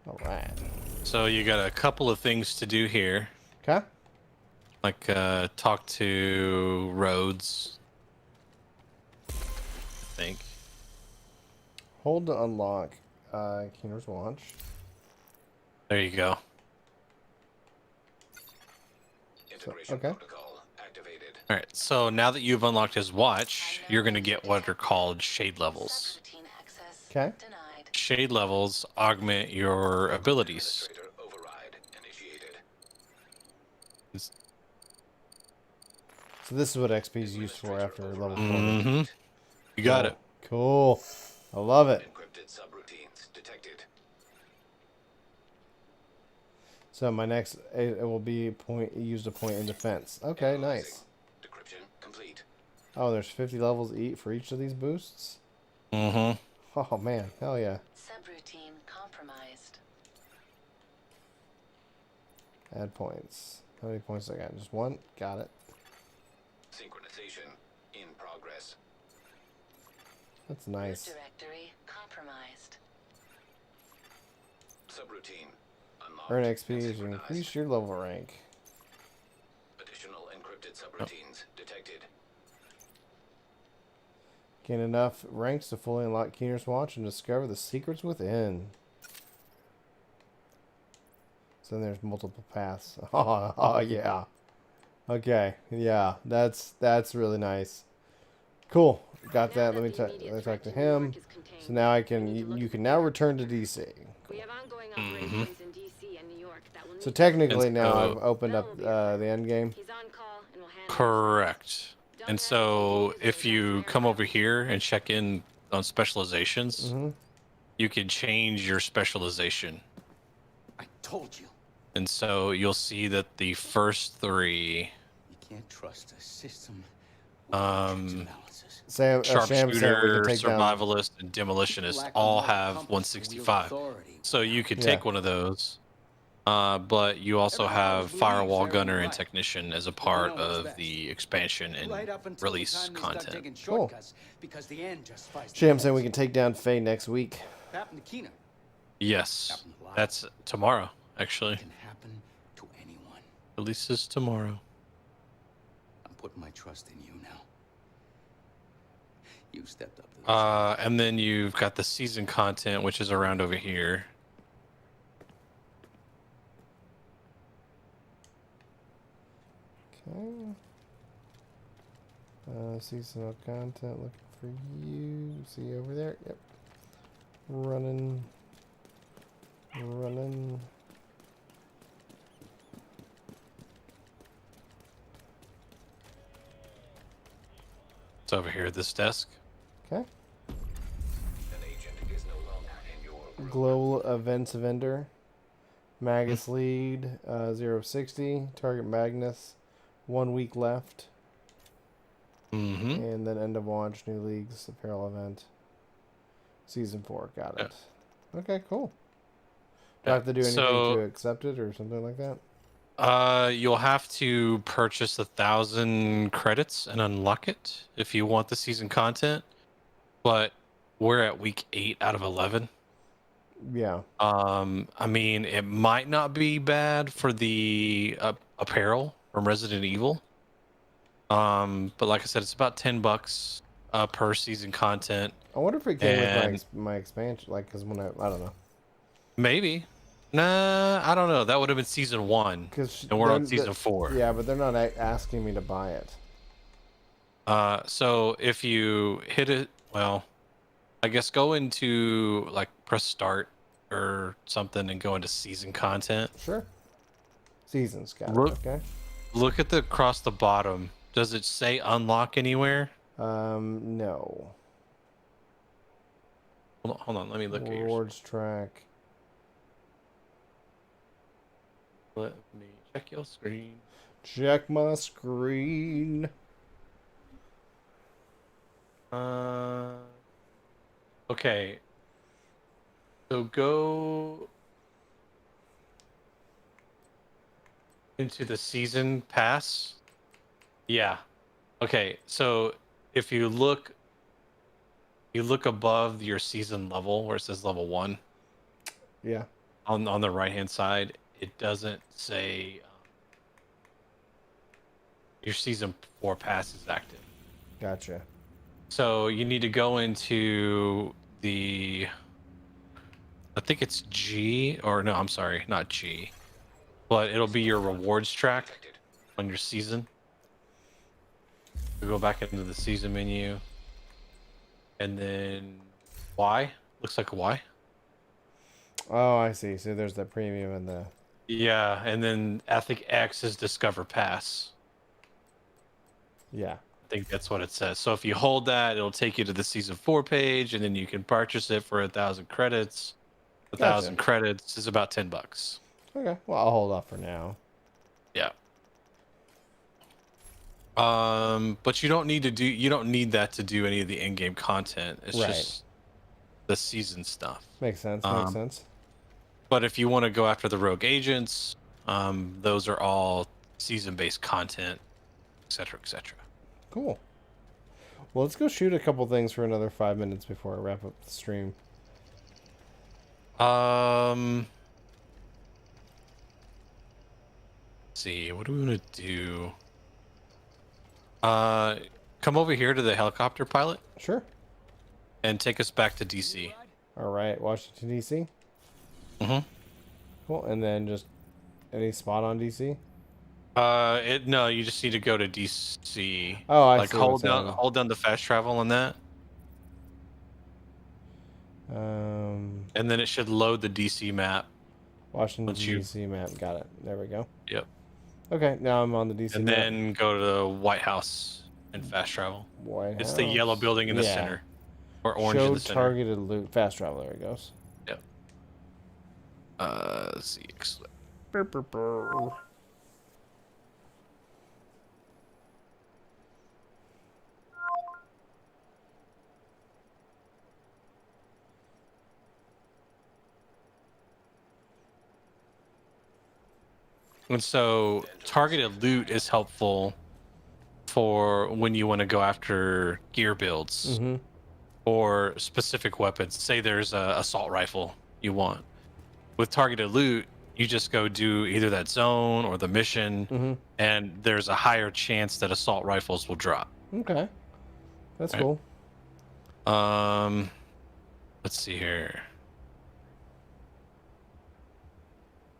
All right. So you got a couple of things to do here. Okay. Like talk to Rhodes, I think. Hold to unlock Keener's watch. There you go. Integration okay. protocol activated. All right. So now that you've unlocked his watch, you're going to get what are called shade levels. Okay. Shade levels augment your abilities. Override initiated. So this is what XP is used for after level 4. Mm-hmm. You got it. Cool. I love it. Encrypted subroutines detected. So my next, it will be used a point in defense. Okay, nice. Decryption complete. Oh, there's 50 levels for each of these boosts? Mm-hmm. Oh man, hell yeah. Subroutine compromised. Add points. How many points I got? Just one? Got it. Synchronization in progress. That's nice. Directory compromised. Subroutine unlocked. Earn XP as you increase your level rank. Additional encrypted subroutines detected. Gain enough ranks to fully unlock Keener's watch and discover the secrets within. So then there's multiple paths. Oh yeah. Okay, yeah, that's really nice. Cool, got that. Let me talk to him. So now I can. You can now return to DC. We have ongoing operations in DC and New York that will So technically now I've opened up the end game. He's on call and will handle Correct. And so if you come over here and check in on specializations, you can change your specialization. I told you. And so you'll see that the first 3 You can't trust a system. sharpshooter, survivalist, and demolitionist all have 165. So you could take one of those. But you also have firewall gunner and technician as a part of the expansion and release content. Cool. Sham saying we can take down Faye next week. Yes, that's tomorrow, actually. Can happen to anyone. Releases tomorrow. I'm putting my trust in you now. You stepped up to the and then you've got the season content, which is around over here. Okay. Seasonal content, looking for you. See over there? Yep. Running. It's over here at this desk. Okay. An agent is no longer in your group. Global events vendor. Magus lead, 060. Target Magnus. 1 week left. And then end of launch, new leagues, apparel event. Season 4, got it. Okay, cool. Do I have to do anything to accept it or something like that? You'll have to purchase 1,000 credits and unlock it if you want the season content. But we're at week 8 out of 11. Yeah. I mean, it might not be bad for the apparel from Resident Evil. But like I said, it's about $10 per season content. I wonder if it came with my expansion, like, because when I don't know. Maybe. Nah, I don't know. That would have been season 1, and we're on season 4. Yeah, but they're not asking me to buy it. So if you hit it, well, I guess go into, like, press start or something and go into season content. Sure. Seasons, got it. Okay. Look at across the bottom. Does it say unlock anywhere? No. Hold on. Let me look at your Rewards track. Let me check your screen. Check my screen. Okay. So go into the season pass. Yeah. Okay. So if you look above your season level where it says level 1. Yeah. On the right hand side, it doesn't say your season 4 pass is active. Gotcha. So you need to go into I think it's G, or no, I'm sorry, not G, but it'll be your rewards track on your season. You go back into the season menu, and then Y, looks like a Y. Oh, I see. So there's the premium and the... Yeah, and then I think X is Discover Pass. Yeah. I think that's what it says. So if you hold that, it'll take you to the season 4 page, and then you can purchase it for 1,000 credits. 1,000 credits is about $10. Okay, well, I'll hold off for now. Yeah. But you don't need that to do any of the in-game content. It's just the season stuff. Makes sense. Makes sense. But if you want to go after the rogue agents, those are all season-based content, etc., etc. Cool. Well, let's go shoot a couple things for another 5 minutes before I wrap up the stream. Let's see, what do we want to do? Come over here to the helicopter pilot. Sure. And take us back to DC. All right, Washington, D.C.? Mm-hmm. Cool, and then just any spot on D.C.? No, you just need to go to DC. Oh, I see. Hold down the fast travel on that. And then it should load the DC map. Washington DC map. Got it. There we go. Yep. Okay, now I'm on the DC and map. And then go to the White House and fast travel. White It's House. the yellow building in the center. Or orange Show in the center. targeted loot. Fast travel. There it goes. Yep. Let's see. And so targeted loot is helpful for when you want to go after gear builds or specific weapons. Say there's a assault rifle you want. With targeted loot, you just go do either that zone or the mission, and there's a higher chance that assault rifles will drop. Okay. That's cool. Let's see here.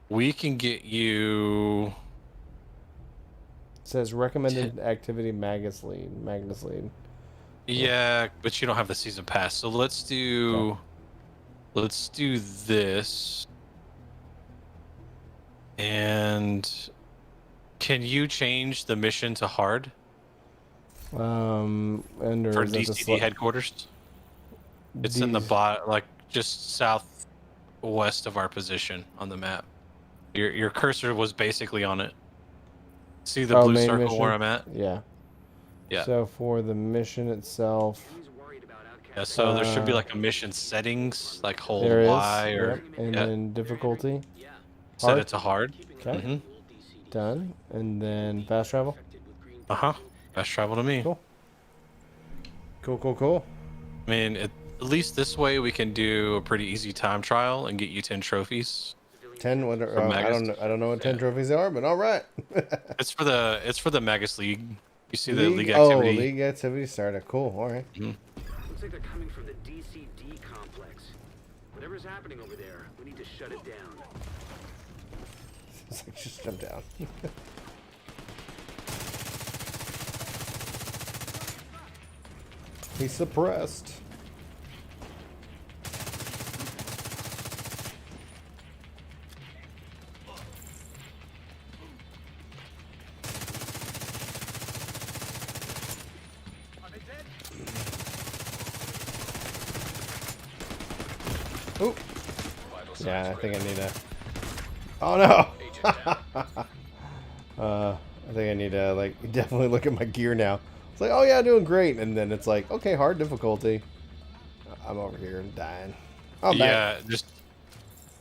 We can get you says recommended activity Magnus lead. Yeah, but you don't have the season pass. So let's do this. And can you change the mission to hard? And For DCD headquarters? It's in the like just southwest of our position on the map. Your cursor was basically on it. See the blue circle mission? where I'm at? Yeah. Yeah. So for the mission itself. Yeah, so there should be like a mission settings, like hold there Y is, or yep. And then difficulty. Set it to hard. Okay. Done. And then fast travel. Fast travel to me. Cool. I mean, at least this way we can do a pretty easy time trial and get you 10 trophies. 10. What? I don't know what 10 trophies are, but all right. It's for the Magus League. You see the league activity. Oh, league activity started. Cool. All right. Looks like they're coming from the DCD complex. Whatever's happening over there, we need to shut it down. It's like just jump down. He's suppressed. Oop. Yeah, I think I need a... Oh no! I think I need to, like, definitely look at my gear now. It's like, oh yeah, doing great. And then it's like, okay, hard difficulty. I'm over here and dying. Oh,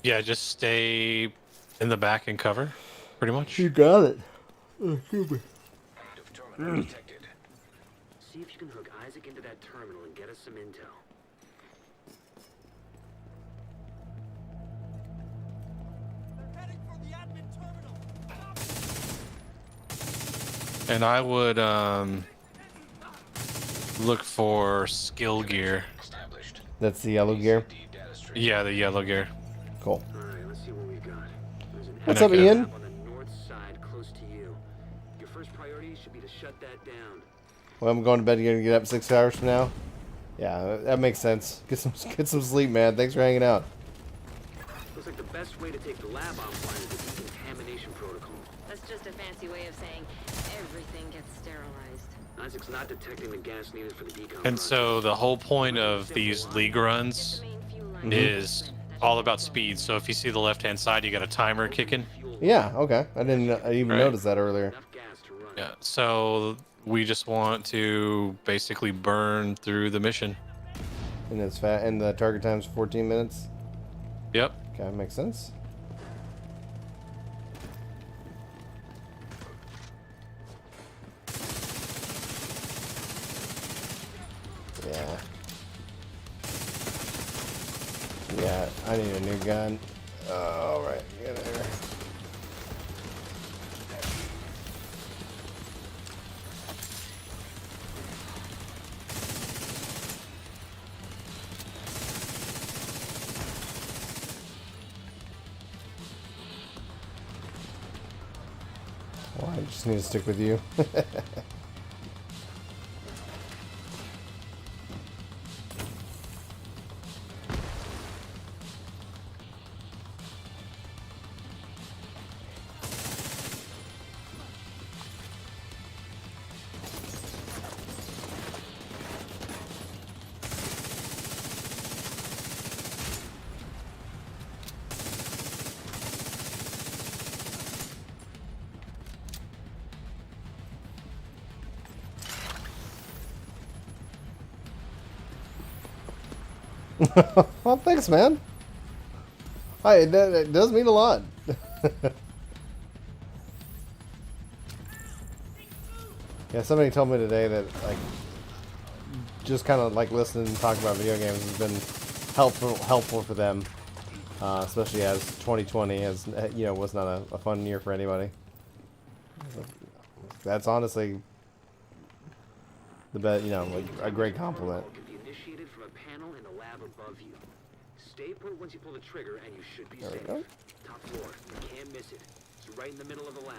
just stay in the back and cover, pretty much. You got it. Active terminal detected. See if you can hook Isaac into that terminal and get us some intel. And I would look for skill gear. That's the yellow gear? Yeah, the yellow gear. Cool. Alright, let's see what we've got. What's up, Ian? On the north side, close to you. Your first priority should be to shut that down. Well, I'm going to bed. You're gonna get up 6 hours from now. Yeah, that makes sense. Get some sleep, man. Thanks for hanging out. Looks like the best way to take the lab offline is the decontamination protocol. That's just a fancy way of saying everything gets sterilized. Isaac's not detecting the gas needed for the decon. And so the whole point of these league runs is all about speed. So if you see the left-hand side, you got a timer kicking. Yeah, okay. I didn't even notice that earlier. Yeah, so we just want to basically burn through the mission. And it's fat, and the target time's 14 minutes. Yep. Okay, makes sense. Yeah. Yeah, I need a new gun. Alright, get there. Well, I just need to stick with you. Well, thanks, man. Hi, it does mean a lot. Yeah, somebody told me today that, like, just kind of like listening and talking about video games has been helpful for them, especially as 2020 has, you know, was not a fun year for anybody. That's honestly the best, you know, like a great compliment. Initiated from a panel in the lab above you. Stay put once you pull the trigger and you should be There we safe. go. Top floor. You can't miss it. It's right in the middle of the lab.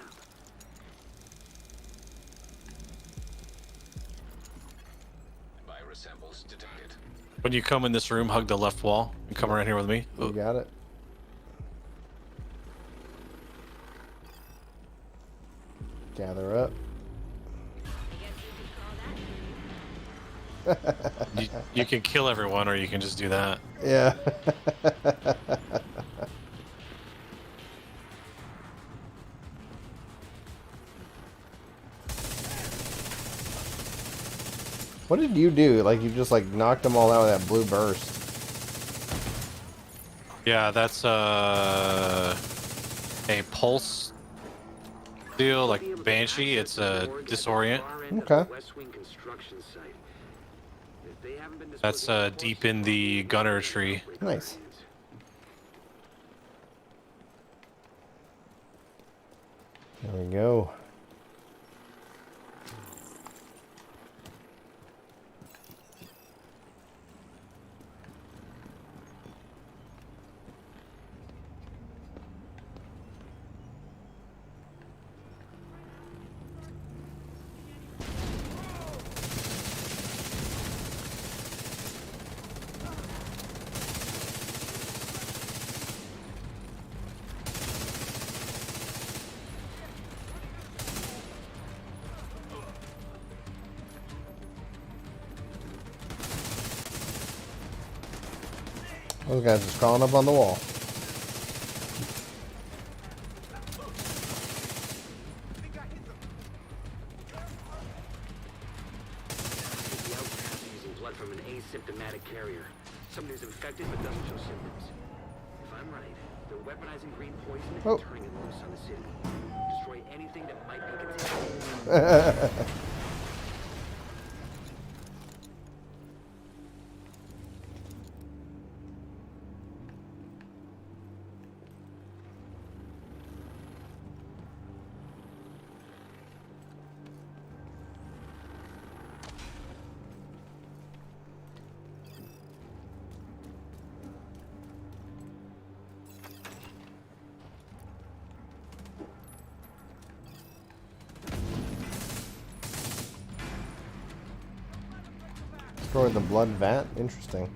sniper samples detected. When you come in this room, hug the left wall and come around here with me. You got it. Gather up. You can kill everyone, or you can just do that. Yeah. What did you do? Like, you just like knocked them all out with that blue burst. Yeah, that's a pulse deal, like Banshee. It's a disorient. Okay. That's deep in the gunner tree. Nice. There we go. Those guys just crawling up on the wall. The outcast using blood from an asymptomatic carrier. Someone who's infected but doesn't show symptoms. If I'm right, they're weaponizing green poison and turning it loose on the city. Destroy anything that might be contaminated. Destroy the blood vat? Interesting.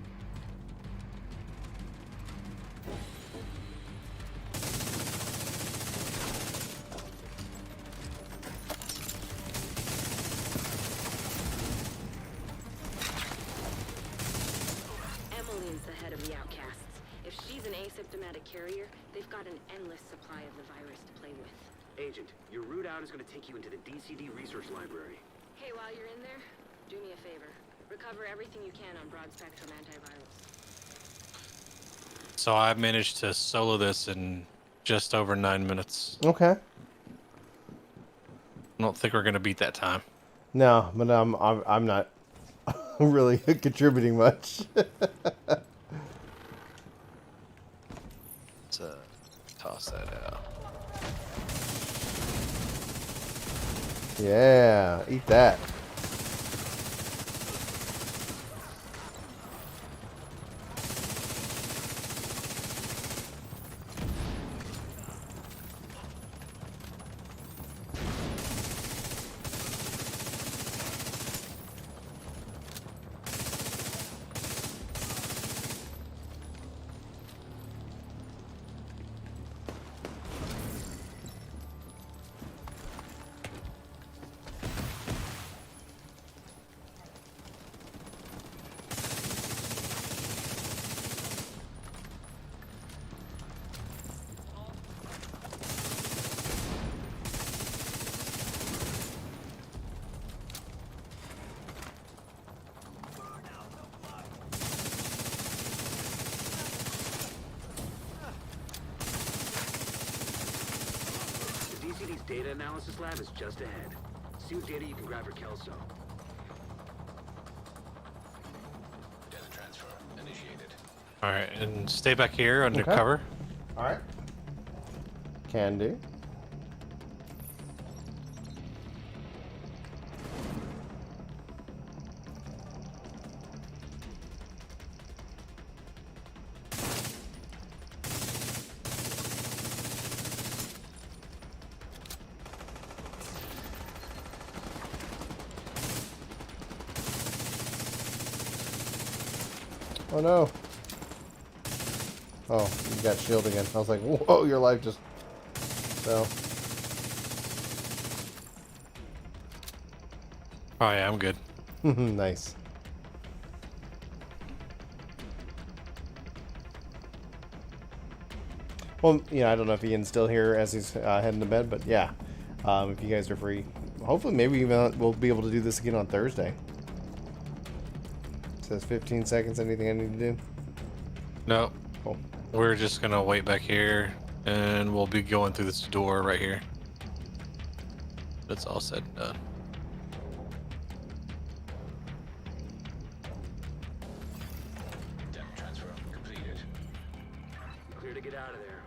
Emmeline's the head of the outcasts. If she's an asymptomatic carrier, they've got an endless supply of the virus to play with. Agent, your route out is going to take you into the DCD research library. Hey, while you're in there, do me a favor. Recover everything you can on broad-spectrum antivirals. So I managed to solo this in just over 9 minutes. Okay. I don't think we're gonna beat that time. No, but I'm not really contributing much. Let's toss that out. Yeah, eat that. DCD's data analysis lab is just ahead. See what data you can grab for Kelso. Data transfer initiated. All right, and stay back here under Okay. cover. All right. Can do. Oh no. Oh, you got shield again. I was like, whoa, your life just fell. Oh yeah, I'm good. Nice. Well, yeah, I don't know if Ian's still here as he's heading to bed, but yeah, if you guys are free, hopefully maybe even we'll be able to do this again on Thursday. It says 15 seconds. Anything I need to do? No. Cool. We're just gonna wait back here, and we'll be going through this door right here. That's all said and done. Depth transfer completed. Clear to get out of there.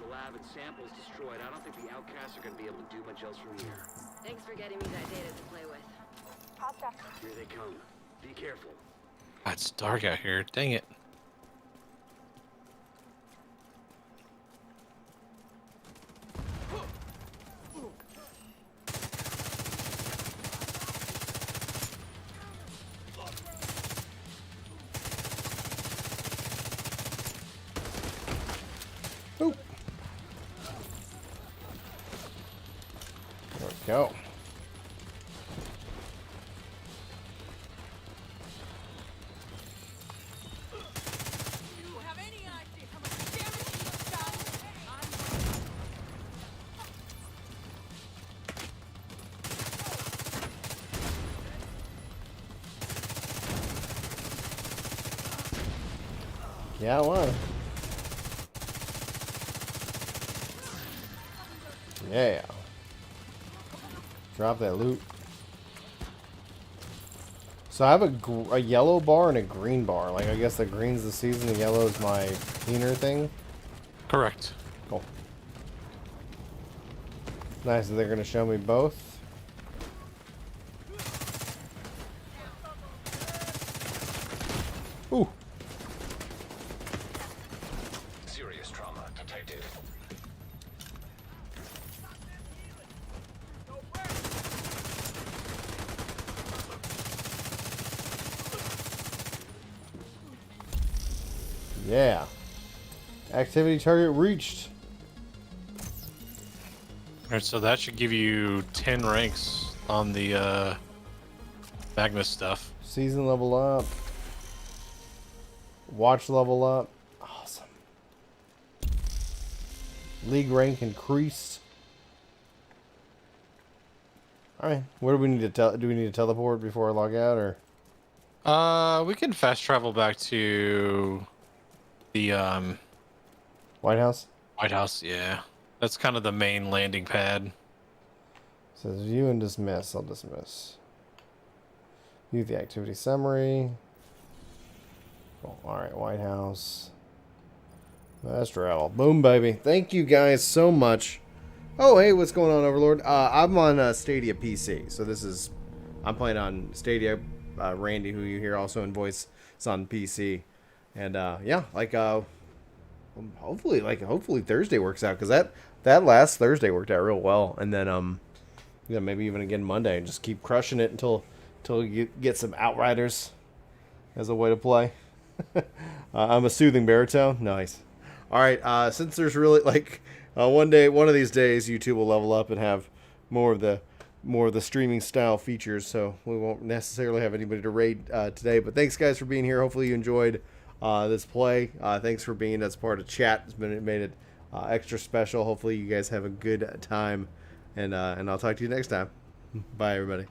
The lab and samples destroyed. I don't think the outcasts are going to be able to do much else from here. Thanks for getting me that data to play with. Pasta. Here they come. Be careful. God, it's dark out here. Dang it. Oop. There we go. Yeah, I want. Yeah. Drop that loot. So I have a yellow bar and a green bar. Like, I guess the green's the season, the yellow is my cleaner thing. Correct. Cool. Nice that they're going to show me both. Ooh. Serious trauma detected. Yeah. Activity target reached. Alright, so that should give you 10 ranks on the Magnus stuff. Season level up. Watch level up. Awesome. League rank increased. Alright. What do we need to tell? Do we need to teleport before I log out, or? We can fast travel back to the White House? White House, yeah. That's kind of the main landing pad. Says view and dismiss. I'll dismiss. View the activity summary. Oh, alright, White House. Fast travel. Boom, baby. Thank you guys so much. Oh, hey, what's going on, Overlord? I'm on Stadia PC. So this is... I'm playing on Stadia. Randy, who you hear also in voice, is on PC. And, yeah, like, hopefully Thursday works out. Because that last Thursday worked out real well. And then, yeah, maybe even again Monday. And just keep crushing it until you get some Outriders as a way to play. I'm a soothing baritone. Nice. All right. Since there's really like one of these days, YouTube will level up and have more of the streaming style features. So we won't necessarily have anybody to raid today. But thanks guys for being here. Hopefully you enjoyed this play. Thanks for being as part of chat. It made it extra special. Hopefully you guys have a good time. And I'll talk to you next time. Bye everybody.